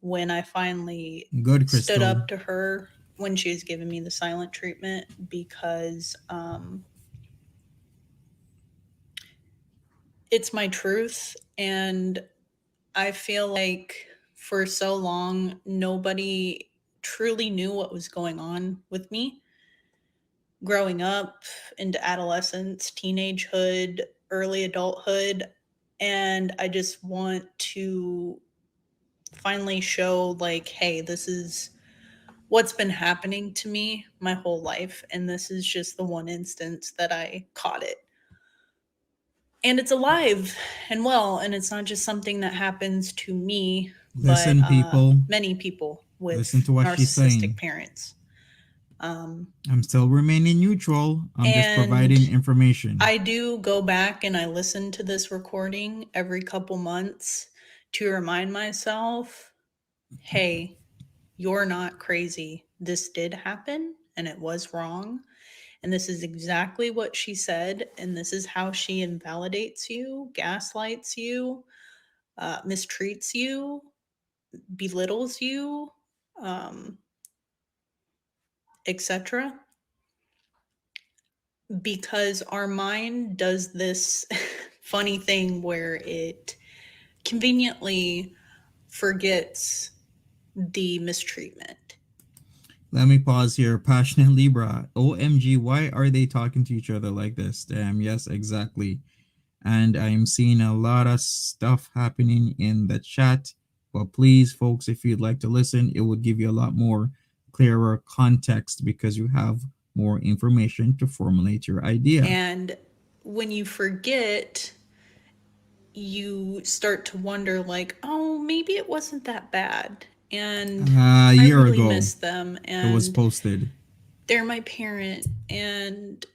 when I finally Good, stood Crystal. up to her when she was giving me the silent treatment, because it's my truth, and I feel like for so long nobody truly knew what was going on with me growing up into adolescence, teenagehood, early adulthood. And I just want to finally show, like, hey, this is what's been happening to me my whole life, and this is just the one instance that I caught it. And it's alive and well, and it's not just something that happens to me, Listen, but people. many people with Listen to what she's saying. narcissistic parents. I'm still remaining neutral. I'm just And providing information. I do go back and I listen to this recording every couple months to remind myself, hey, you're not crazy. This did happen and it was wrong. And this is exactly what she said. And this is how she invalidates you, gaslights you, mistreats you, belittles you, etc. Because our mind does this funny thing where it conveniently forgets the mistreatment. Let me pause here. Passionate Libra. OMG, why are they talking to each other like this? Damn, yes, exactly. And I'm seeing a lot of stuff happening in the chat. But please, folks, if you'd like to listen, it would give you a lot more clearer context because you have more information to formulate your idea. And when you forget, you start to wonder, like, oh, maybe it wasn't that bad. And A year I really ago, miss them. And it was posted. They're my parent, and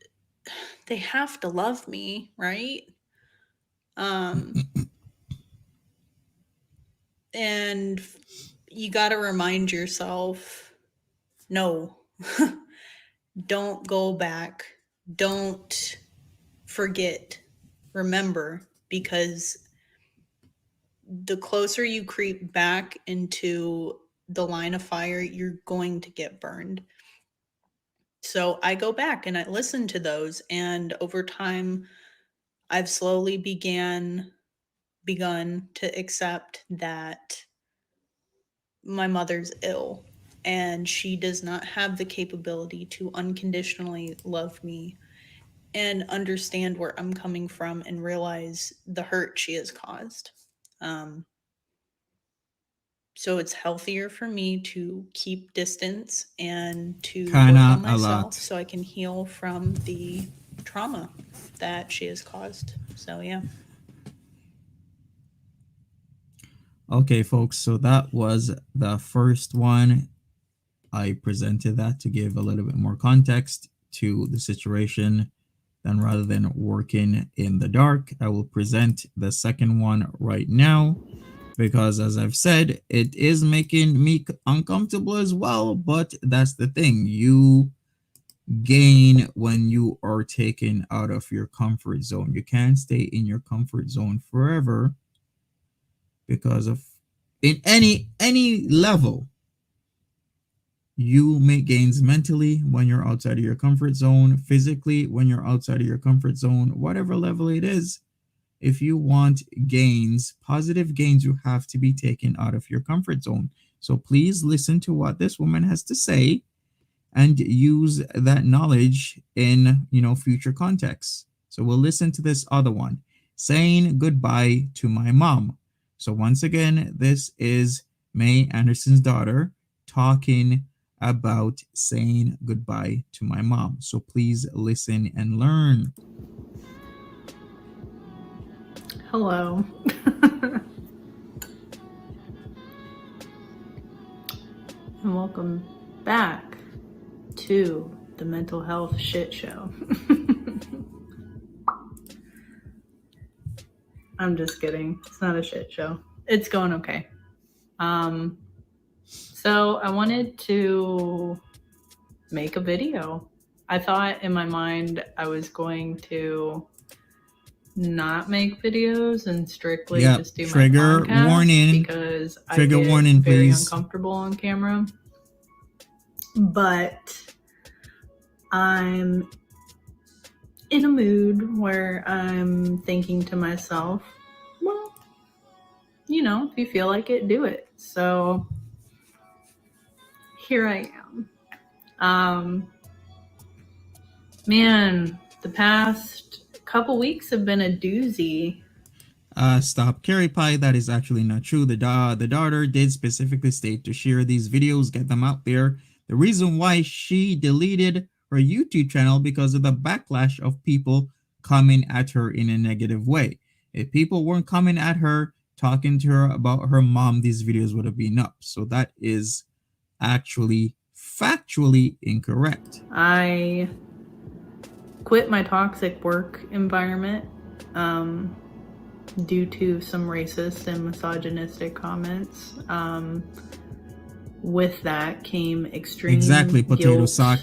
they have to love me, right? And you got to remind yourself, no, don't go back. Don't forget. Remember, because the closer you creep back into the line of fire, you're going to get burned. So I go back and I listen to those, and over time, I've slowly begun to accept that my mother's ill and she does not have the capability to unconditionally love me and understand where I'm coming from and realize the hurt she has caused. So it's healthier for me to keep distance and to work on myself so I can heal from the trauma that she has caused. So yeah. Okay, folks, so that was the first one. I presented that to give a little bit more context to the situation. Then rather than working in the dark, I will present the second one right now. Because as I've said, it is making me uncomfortable as well. But that's the thing. You gain when you are taken out of your comfort zone. You can't stay in your comfort zone forever because of in any level. You make gains mentally when you're outside of your comfort zone, physically when you're outside of your comfort zone, whatever level it is. If you want gains, positive gains, you have to be taken out of your comfort zone. So please listen to what this woman has to say and use that knowledge in, future contexts. So we'll listen to this other one. Saying goodbye to my mom. So once again, this is Mae Anderson's daughter talking about saying goodbye to my mom. So please listen and learn. Hello. And welcome back to the mental health shit show. I'm just kidding. It's not a shit show. It's going okay. So I wanted to make a video. I thought in my mind I was going to not make videos and strictly just do trigger my podcast warning. because Trigger I get warning, very please. uncomfortable on camera. But I'm in a mood where I'm thinking to myself, well, you know, if you feel like it, do it. So here I am. Man, the past couple weeks have been a doozy. Stop, Carrie Pie. That is actually not true. The daughter did specifically state to share these videos, get them out there. The reason why she deleted her YouTube channel because of the backlash of people coming at her in a negative way. If people weren't coming at her, talking to her about her mom, these videos would have been up. So that is actually factually incorrect. I quit my toxic work environment due to some racist and misogynistic comments. With that came extreme potato guilt, sack.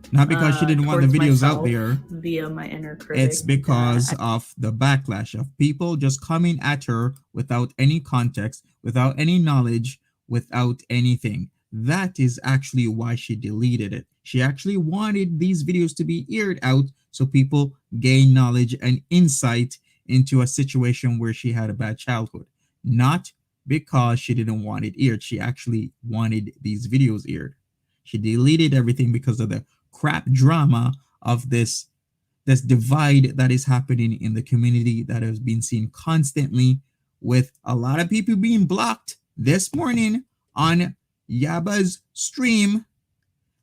Not because she didn't want the videos out there. Via my inner critic. It's because of the backlash of people just coming at her without any context, without any knowledge, without anything. That is actually why she deleted it. She actually wanted these videos to be aired out so people gain knowledge and insight into a situation where she had a bad childhood. Not because she didn't want it aired. She actually wanted these videos aired. She deleted everything because of the crap drama of this divide that is happening in the community that has been seen constantly, with a lot of people being blocked this morning on Yaba's stream.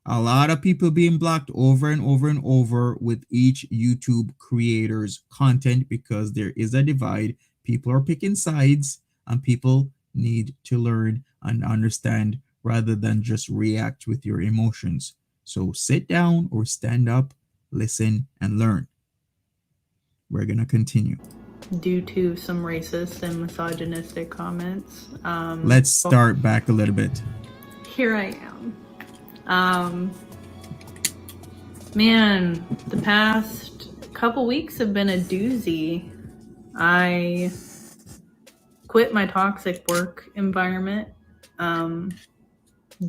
A lot of people being blocked over and over and over with each YouTube creator's content because there is a divide. People are picking sides and people need to learn and understand rather than just react with your emotions. So sit down or stand up, listen, and learn. We're going to continue. Due to some racist and misogynistic comments. Let's start back a little bit. Here I am. Man, the past couple weeks have been a doozy. I quit my toxic work environment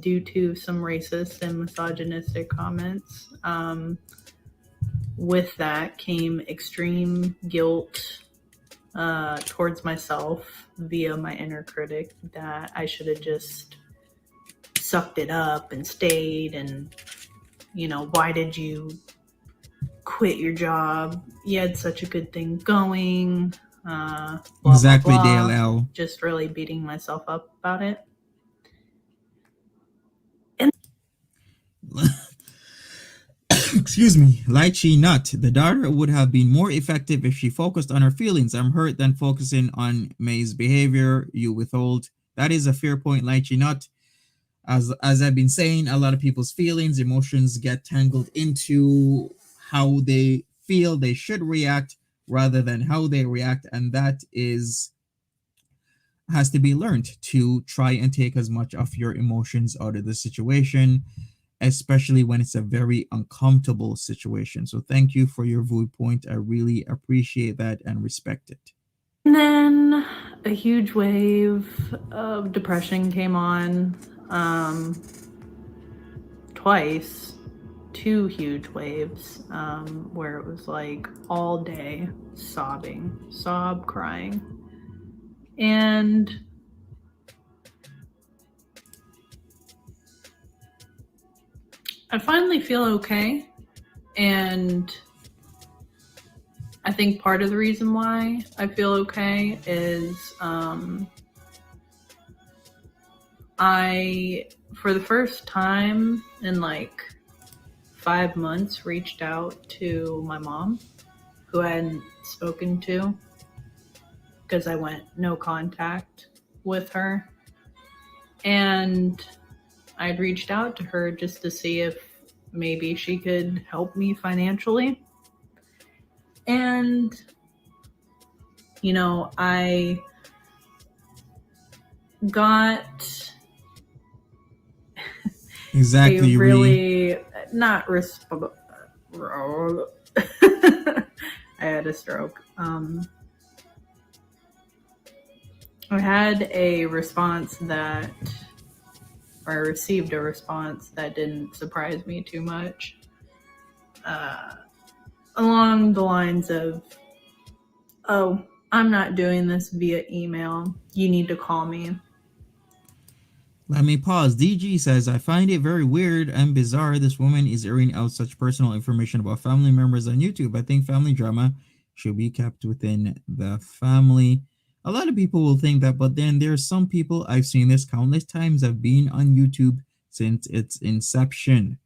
due to some racist and misogynistic comments. With that came extreme guilt towards myself via my inner critic that I should have just sucked it up and stayed, and you know, why did you quit your job? You had such a good thing going. Blah, exactly, blah, blah. DLL. Just really beating myself up about it. Excuse me, lychee nut. The daughter would have been more effective if she focused on her feelings. I'm hurt than focusing on Mae's behavior. You withhold. That is a fair point, lychee nut. As I've been saying, a lot of people's feelings, emotions get tangled into how they feel they should react rather than how they react, and that has to be learned, to try and take as much of your emotions out of the situation, especially when it's a very uncomfortable situation. So thank you for your viewpoint. I really appreciate that and respect it. And then a huge wave of depression came on. Twice, 2 huge waves, where it was like all day crying. And I finally feel okay. And I think part of the reason why I feel okay is I, for the first time in like 5 months, reached out to my mom, who I hadn't spoken to because I went no contact with her. And I'd reached out to her just to see if maybe she could help me financially. And, you know, I got Exactly. a really not I had a stroke. I had a response that, or I received a response that didn't surprise me too much. Along the lines of, "Oh, I'm not doing this via email. You need to call me." Let me pause. DG says, I find it very weird and bizarre this woman is airing out such personal information about family members on YouTube. I think family drama should be kept within the family. A lot of people will think that, but then there's some people, I've seen this countless times, have been on YouTube since its inception.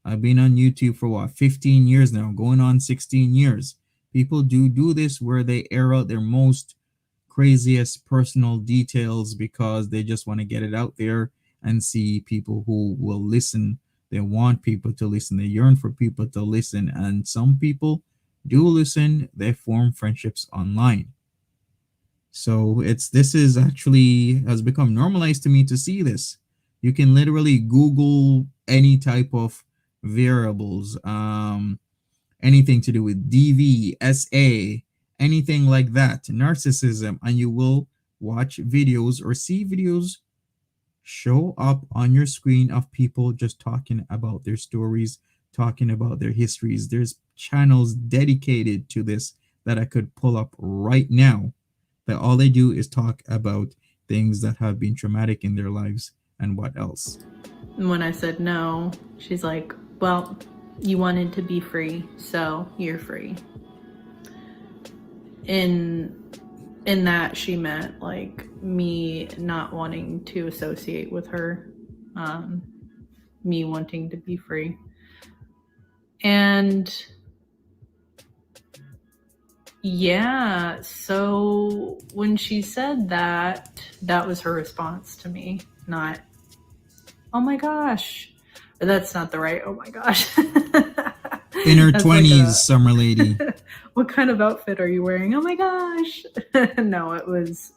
I've been on YouTube for what, 15 years now, going on 16 years. People do this where they air out their most craziest personal details because they just want to get it out there and see people who will listen. They want people to listen. They yearn for people to listen. And some people do listen. They form friendships online. So this is actually has become normalized to me to see this. You can literally Google any type of variables, anything to do with DV, SA, anything like that, narcissism, and you will watch videos or see videos show up on your screen of people just talking about their stories, talking about their histories. There's channels dedicated to this that I could pull up right now, that all they do is talk about things that have been traumatic in their lives and what else. And when I said no, she's like, "Well, you wanted to be free, so you're free." In that she meant like me not wanting to associate with her, me wanting to be free. And yeah, so when she said that, that was her response to me, not, "Oh my gosh." That's not the right, "oh my gosh." In her That's 20s, like summer lady. "What kind of outfit are you wearing? Oh my gosh." No, it was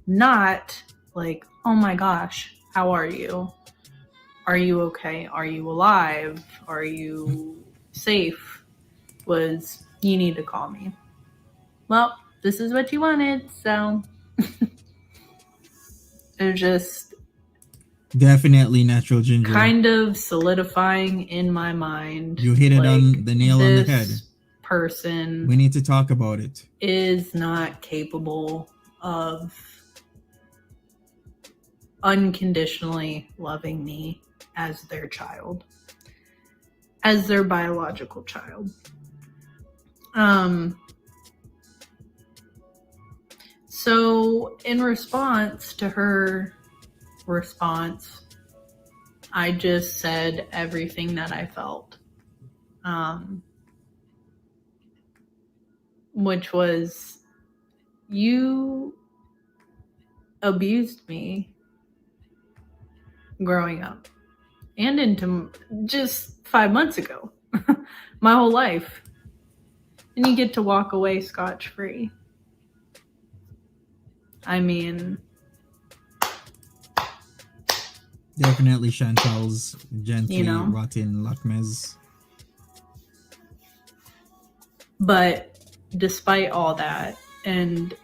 not like, "Oh my gosh, how are you? Are you okay? Are you alive? Are you safe?" Was, "You need to call me." Well, this is what you wanted, so it was just Definitely natural ginger. kind of solidifying in my mind. You hit it like, on the nail on the head. This person We need to talk about it. is not capable of unconditionally loving me as their child, as their biological child. So in response to her response, I just said everything that I felt, which was, "You abused me growing up and into just 5 months ago, my whole life, and you get to walk away scotch-free." I mean, Definitely Chantal's gently rotten Lakmez. but despite all that, and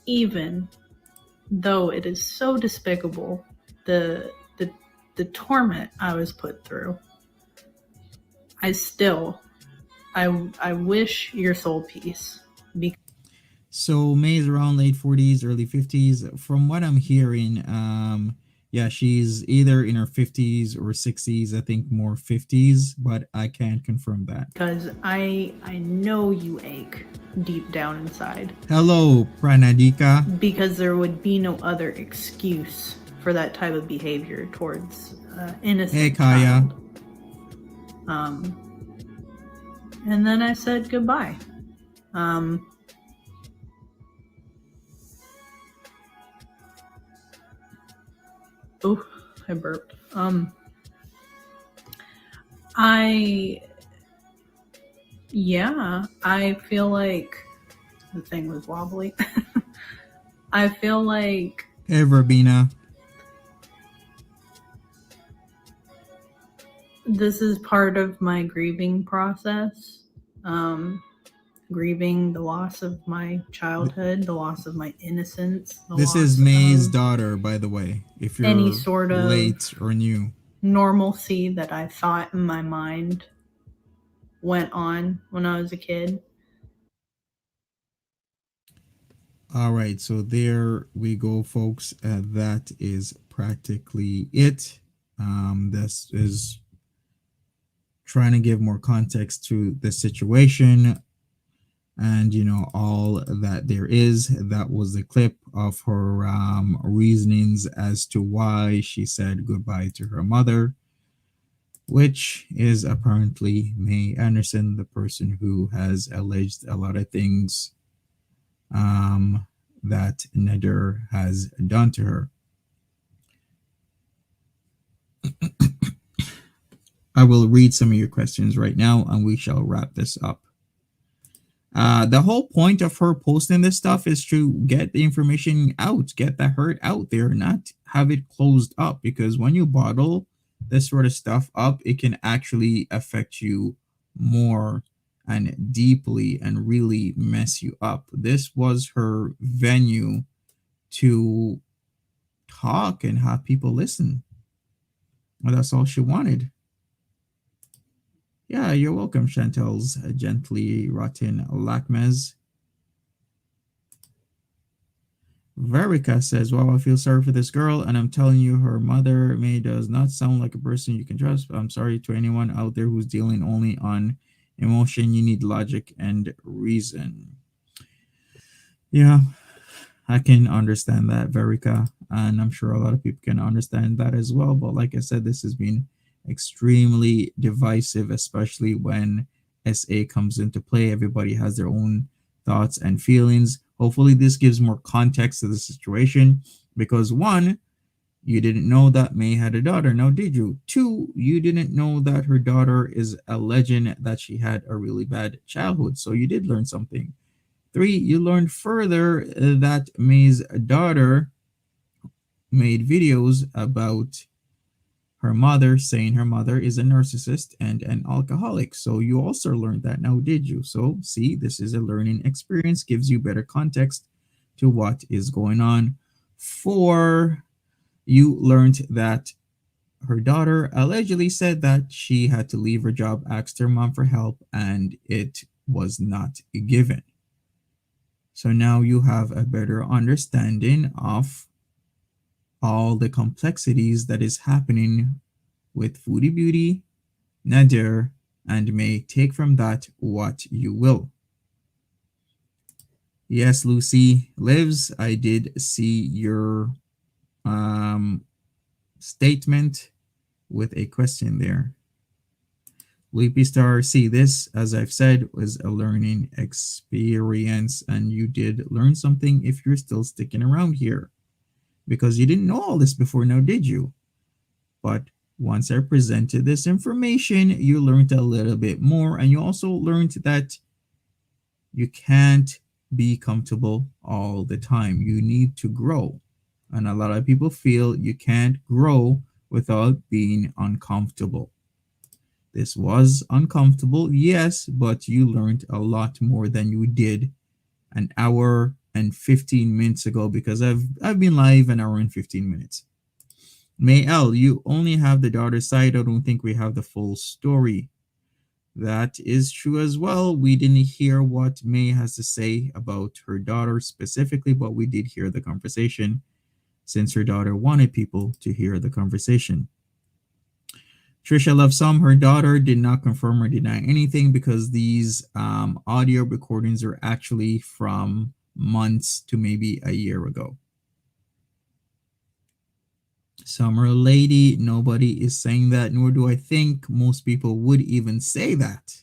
even though it is so despicable, the torment I was put through, I wish your soul peace. So May's around late 40s, early 50s. From what I'm hearing, yeah, she's either in her 50s or 60s. I think more 50s, but I can't confirm that. Because I know you ache deep down inside. Hello, Pranadika. Because there would be no other excuse for that type of behavior towards innocent Hey, Kaya. child. And then I said goodbye. Oh, I burped. I feel like the thing was wobbly. I feel like Hey, Verbena. this is part of my grieving process. Grieving the loss of my childhood, the loss of my innocence. This is Mae's daughter, by the way, if you're any sort of late or new. normalcy that I thought in my mind went on when I was a kid. All right, so there we go, folks. That is practically it. This is trying to give more context to the situation, and all that there is. That was the clip of her reasonings as to why she said goodbye to her mother, which is apparently Mae Anderson, the person who has alleged a lot of things that Nader has done to her. I will read some of your questions right now and we shall wrap this up. The whole point of her posting this stuff is to get the information out, get the hurt out there, not have it closed up, because when you bottle this sort of stuff up, it can actually affect you more and deeply and really mess you up. This was her venue to talk and have people listen. Well, that's all she wanted. Yeah, you're welcome, Chantel's gently rotten Lakmez. Verica says, "Wow, I feel sorry for this girl, and I'm telling you, her mother Mae does not sound like a person you can trust. I'm sorry to anyone out there who's dealing only on emotion. You need logic and reason." Yeah, I can understand that, Verica, and I'm sure a lot of people can understand that as well. But like I said, this has been extremely divisive, especially when SA comes into play. Everybody has their own thoughts and feelings. Hopefully this gives more context to the situation, because one, you didn't know that Mae had a daughter. Now, did you? Two, you didn't know that her daughter is alleging that she had a really bad childhood. So you did learn something. Three, you learned further that Mae's daughter made videos about her mother, saying her mother is a narcissist and an alcoholic. So you also learned that. Now, did you? So see, this is a learning experience, gives you better context to what is going on. Four, you learned that her daughter allegedly said that she had to leave her job, asked her mom for help, and it was not given. So now you have a better understanding of all the complexities that is happening with Foodie Beauty, Nader, and Mae. Take from that what you will. Yes, Lucy lives. I did see your statement with a question there. Leapy Star, see, this, as I've said, was a learning experience, and you did learn something if you're still sticking around here, because you didn't know all this before, now did you? But once I presented this information, you learned a little bit more, and you also learned that you can't be comfortable all the time. You need to grow. And a lot of people feel you can't grow without being uncomfortable. This was uncomfortable, yes, but you learned a lot more than you did an hour and 15 minutes ago, because I've been live an hour and 15 minutes. May L, you only have the daughter side. I don't think we have the full story. That is true as well. We didn't hear what Mae has to say about her daughter specifically, but we did hear the conversation, since her daughter wanted people to hear the conversation. Trisha loves some. Her daughter did not confirm or deny anything, because these audio recordings are actually from months to maybe a year ago. Summer lady, nobody is saying that, nor do I think most people would even say that.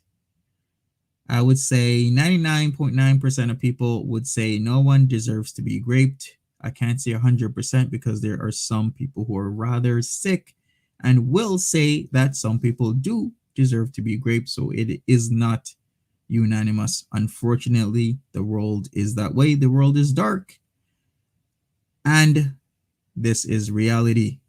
I would say 99.9% of people would say no one deserves to be raped. I can't say 100% because there are some people who are rather sick and will say that some people do deserve to be raped. So it is not unanimous. Unfortunately, the world is that way. The world is dark. And this is reality.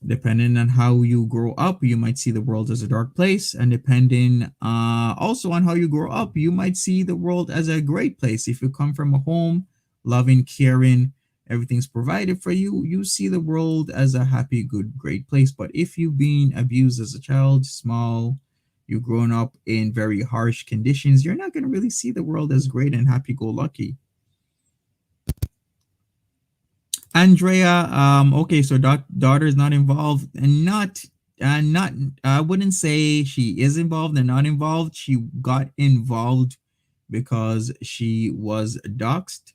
Depending on how you grow up, you might see the world as a dark place, and depending also on how you grow up, you might see the world as a great place. If you come from a home loving, caring, everything's provided for you, you see the world as a happy, good, great place. But if you've been abused as a child, small, you've grown up in very harsh conditions, you're not going to really see the world as great and happy-go-lucky. Andrea, okay, so daughter is not involved, and not I wouldn't say she is involved and not involved. She got involved because she was doxxed,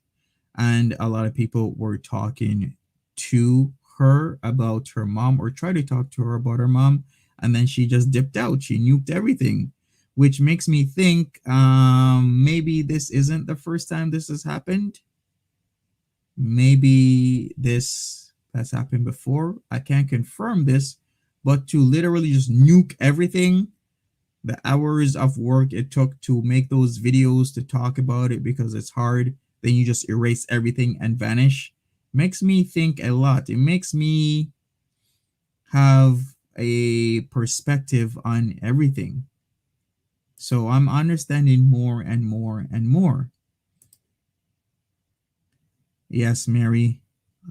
and a lot of people were talking to her about her mom or tried to talk to her about her mom, and then she just dipped out. She nuked everything, which makes me think maybe this isn't the first time this has happened. Maybe this has happened before. I can't confirm this, but to literally just nuke everything, the hours of work it took to make those videos, to talk about it because it's hard, then you just erase everything and vanish, makes me think a lot. It makes me have a perspective on everything. So I'm understanding more and more and more. Yes, Mary.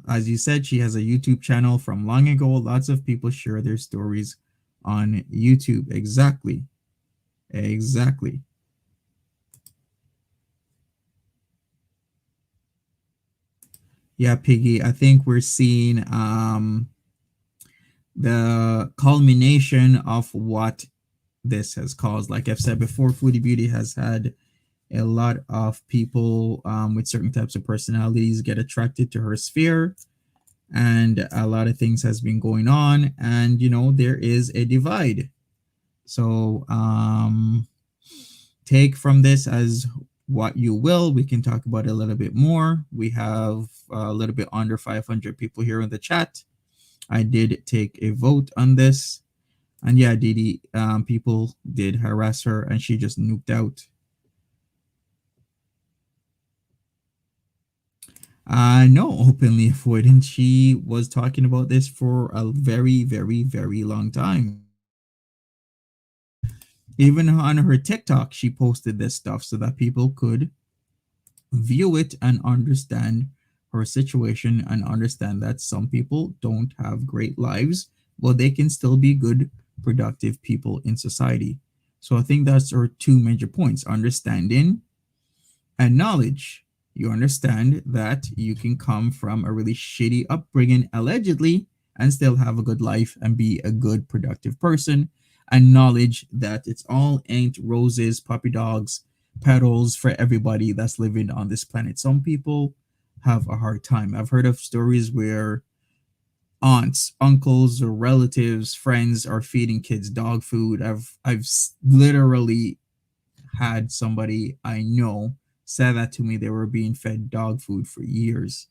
As you said, she has a YouTube channel from long ago. Lots of people share their stories on YouTube. Exactly. Exactly. Yeah, Piggy, I think we're seeing the culmination of what this has caused. Like I've said before, Foodie Beauty has had a lot of people with certain types of personalities get attracted to her sphere, and a lot of things has been going on, and there is a divide. So take from this as what you will. We can talk about it a little bit more. We have a little bit under 500 people here in the chat. I did take a vote on this, and yeah, Didi, people did harass her and she just nuked out. No, openly avoidant. She was talking about this for a very, very, very long time. Even on her TikTok, she posted this stuff so that people could view it and understand her situation and understand that some people don't have great lives, but they can still be good, productive people in society. So I think that's our two major points: understanding and knowledge. You understand that you can come from a really shitty upbringing, allegedly, and still have a good life and be a good, productive person. And knowledge that it's all ain't roses, puppy dogs, petals for everybody that's living on this planet. Some people have a hard time. I've heard of stories where aunts, uncles, or relatives, friends are feeding kids dog food. I've literally had somebody I know said that to me. They were being fed dog food for years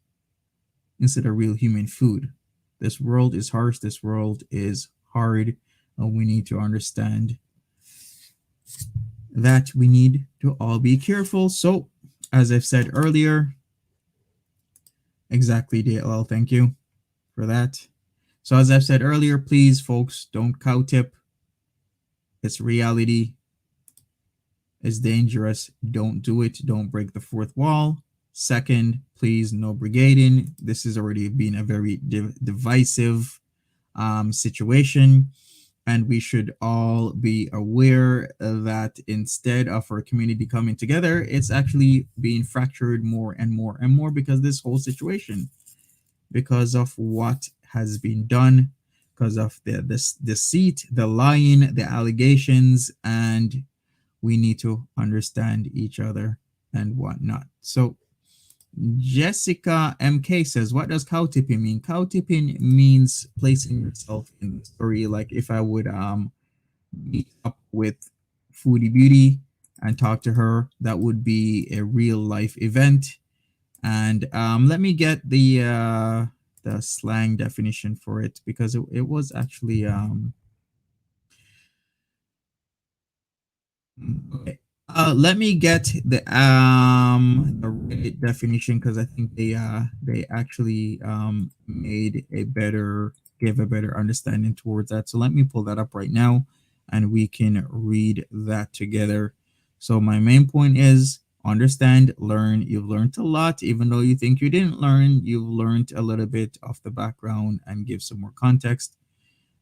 instead of real human food. This world is harsh. This world is hard. And we need to understand that we need to all be careful. So, as I've said earlier, exactly, DLL, thank you for that. So, as I've said earlier, please, folks, don't cow tip. It's reality. It's dangerous. Don't do it. Don't break the fourth wall. Second, please, no brigading. This has already been a very divisive situation. And we should all be aware that instead of our community coming together, it's actually being fractured more and more and more because of this whole situation, because of what has been done, because of this deceit, the lying, the allegations, and we need to understand each other and whatnot. So Jessica MK says, what does cow tipping mean? Cow tipping means placing yourself in the story. Like if I would meet up with Foodie Beauty and talk to her, that would be a real life event. And let me get the slang definition for it, because it was actually okay. Let me get the Reddit definition, because I think they actually gave a better understanding towards that. So let me pull that up right now, and we can read that together. So my main point is understand, learn. You've learned a lot, even though you think you didn't learn. You've learned a little bit of the background and give some more context.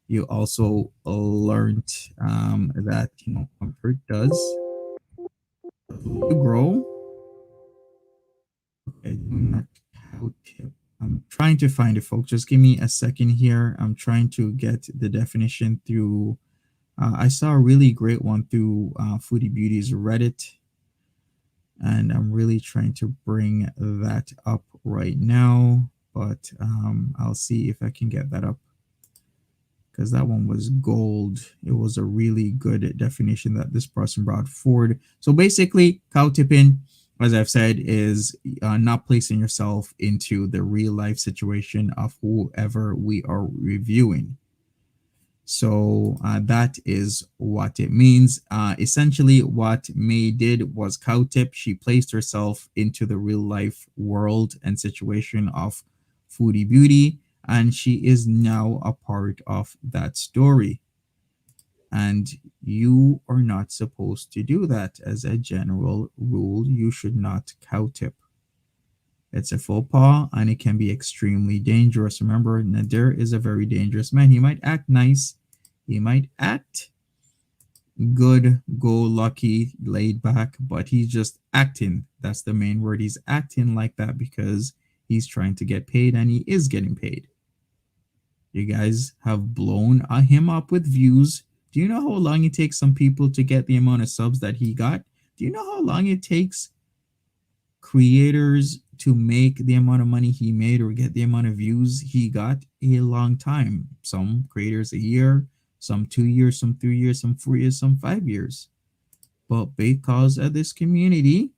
You also learned that comfort does you grow. Okay, do not cow tip. I'm trying to find it, folks. Just give me a second here. I'm trying to get the definition through. I saw a really great one through Foodie Beauty's Reddit, and I'm really trying to bring that up right now. But I'll see if I can get that up, because that one was gold. It was a really good definition that this person brought forward. So basically, cow tipping, as I've said, is not placing yourself into the real life situation of whoever we are reviewing. So that is what it means. Essentially, what Mae did was cow tip. She placed herself into the real life world and situation of Foodie Beauty, and she is now a part of that story. And you are not supposed to do that. As a general rule, you should not cow tip. It's a faux pas, and it can be extremely dangerous. Remember, Nadir is a very dangerous man. He might act nice, he might act good, go lucky, laid back, but he's just acting. That's the main word. He's acting like that because he's trying to get paid, and he is getting paid. You guys have blown him up with views. Do you know how long it takes some people to get the amount of subs that he got? Do you know how long it takes creators to make the amount of money he made or get the amount of views he got? A long time. Some creators a year, some 2 years, some 3 years, some 4 years, some 5 years. But because of this community,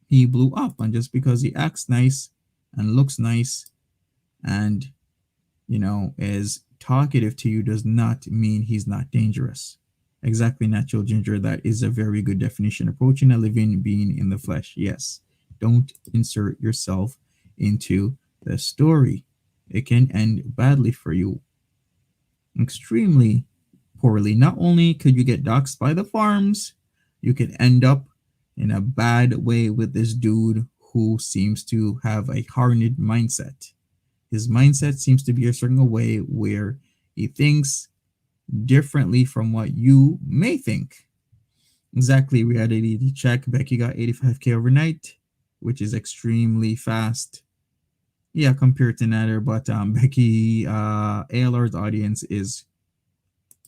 he blew up. And just because he acts nice and looks nice and is talkative to you does not mean he's not dangerous. Exactly, Natural Ginger. That is a very good definition. Approaching a living being in the flesh. Yes. Don't insert yourself into the story. It can end badly for you. Extremely poorly. Not only could you get doxxed by the farms, you could end up in a bad way with this dude who seems to have a hardened mindset. His mindset seems to be a certain way where he thinks differently from what you may think. Exactly, reality check. Becky got 85K overnight, which is extremely fast. Yeah, compared to Nader, but Becky, ALR's audience is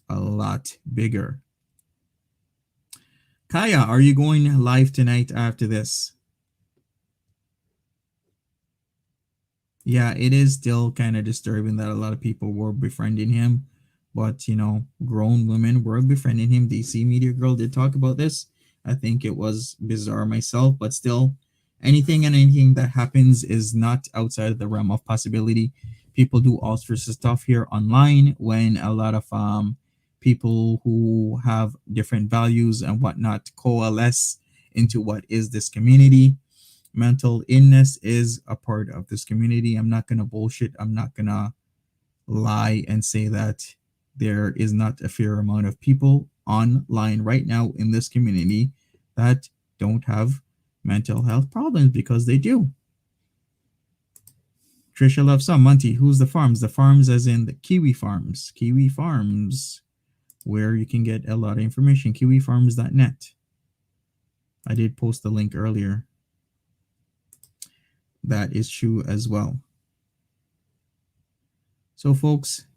a lot bigger. Kaya, are you going live tonight after this? Yeah, it is still kind of disturbing that a lot of people were befriending him, but grown women were befriending him. DC Media Girl did talk about this. I think it was bizarre myself, but still, anything that happens is not outside of the realm of possibility. People do all sorts of stuff here online when a lot of people who have different values and whatnot coalesce into what is this community. Mental illness is a part of this community. I'm not going to bullshit. I'm not going to lie and say that there is not a fair amount of people online right now in this community that don't have mental health problems, because they do. Trisha loves some. Monty, who's the farms? The farms as in the Kiwi Farms. Kiwi Farms, where you can get a lot of information. KiwiFarms.net. I did post the link earlier. That is true as well. So folks,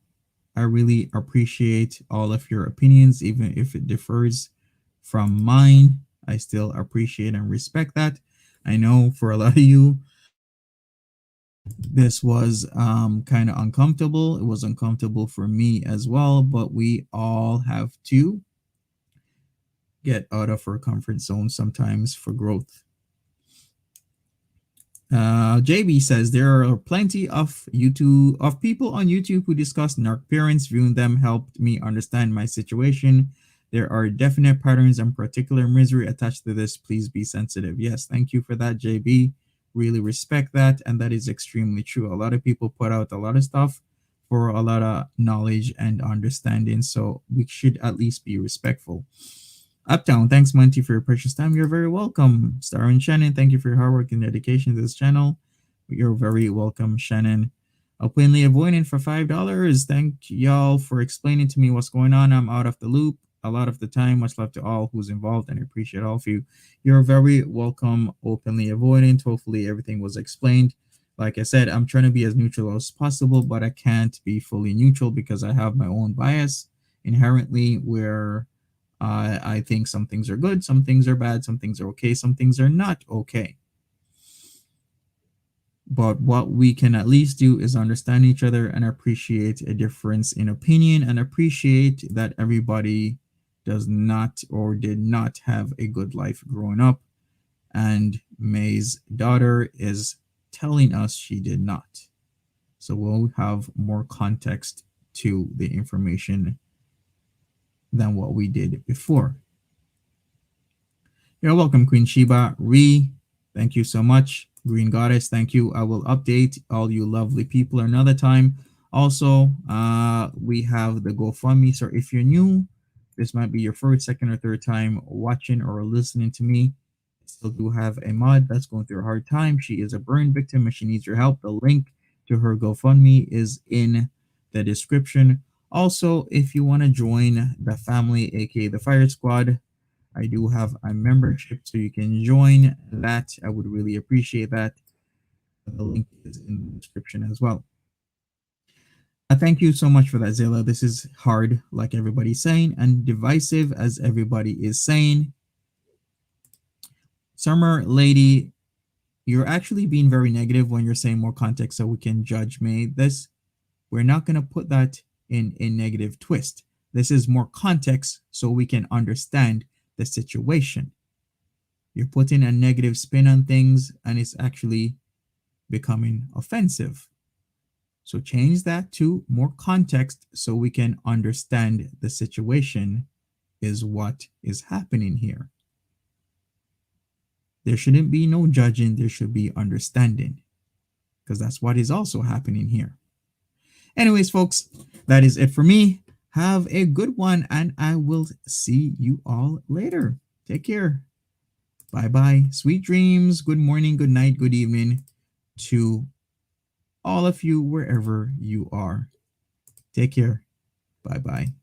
I really appreciate all of your opinions, even if it differs from mine. I still appreciate and respect that. I know for a lot of you, This was kind of uncomfortable. It was uncomfortable for me as well, but we all have to get out of our comfort zone sometimes for growth. JB says there are plenty of people on YouTube who discuss narc parents. Viewing them helped me understand my situation. There are definite patterns and particular misery attached to this. Please be sensitive. Yes, thank you for that, JB. Really respect that, and that is extremely true. A lot of people put out a lot of stuff for a lot of knowledge and understanding, so we should at least be respectful. Uptown, thanks, Monty, for your precious time. You're very welcome. Star and Shannon, thank you for your hard work and dedication to this channel. You're very welcome, Shannon. Openly avoiding for $5. Thank y'all for explaining to me what's going on. I'm out of the loop a lot of the time. Much love to all who's involved, and I appreciate all of you. You're very welcome, openly avoiding. Hopefully everything was explained. Like I said, I'm trying to be as neutral as possible, but I can't be fully neutral because I have my own bias inherently where I think some things are good, some things are bad, some things are okay, some things are not okay. But what we can at least do is understand each other and appreciate a difference in opinion and appreciate that everybody does not or did not have a good life growing up. And Mae's daughter is telling us she did not. So we'll have more context to the information than what we did before. You're welcome, Queen Sheba. Thank you so much. Green Goddess, thank you. I will update all you lovely people another time. Also, we have the GoFundMe. So if you're new, this might be your first, second, or third time watching or listening to me. I still do have a mod that's going through a hard time. She is a burn victim and she needs your help. The link to her GoFundMe is in the description. Also, if you want to join the family, aka the Fire Squad, I do have a membership, so you can join that. I would really appreciate that. The link is in the description as well. Thank you so much for that, Zilla. This is hard, like everybody's saying, and divisive, as everybody is saying. Summer Lady, you're actually being very negative when you're saying more context so we can judge Mae. We're not going to put that in a negative twist. This is more context so we can understand the situation. You're putting a negative spin on things and it's actually becoming offensive. So change that to more context so we can understand the situation is what is happening here. There shouldn't be no judging, there should be understanding, because that's what is also happening here. Anyways, folks, that is it for me. Have a good one, and I will see you all later. Take care. Bye-bye. Sweet dreams. Good morning, good night, good evening to all of you wherever you are. Take care. Bye-bye.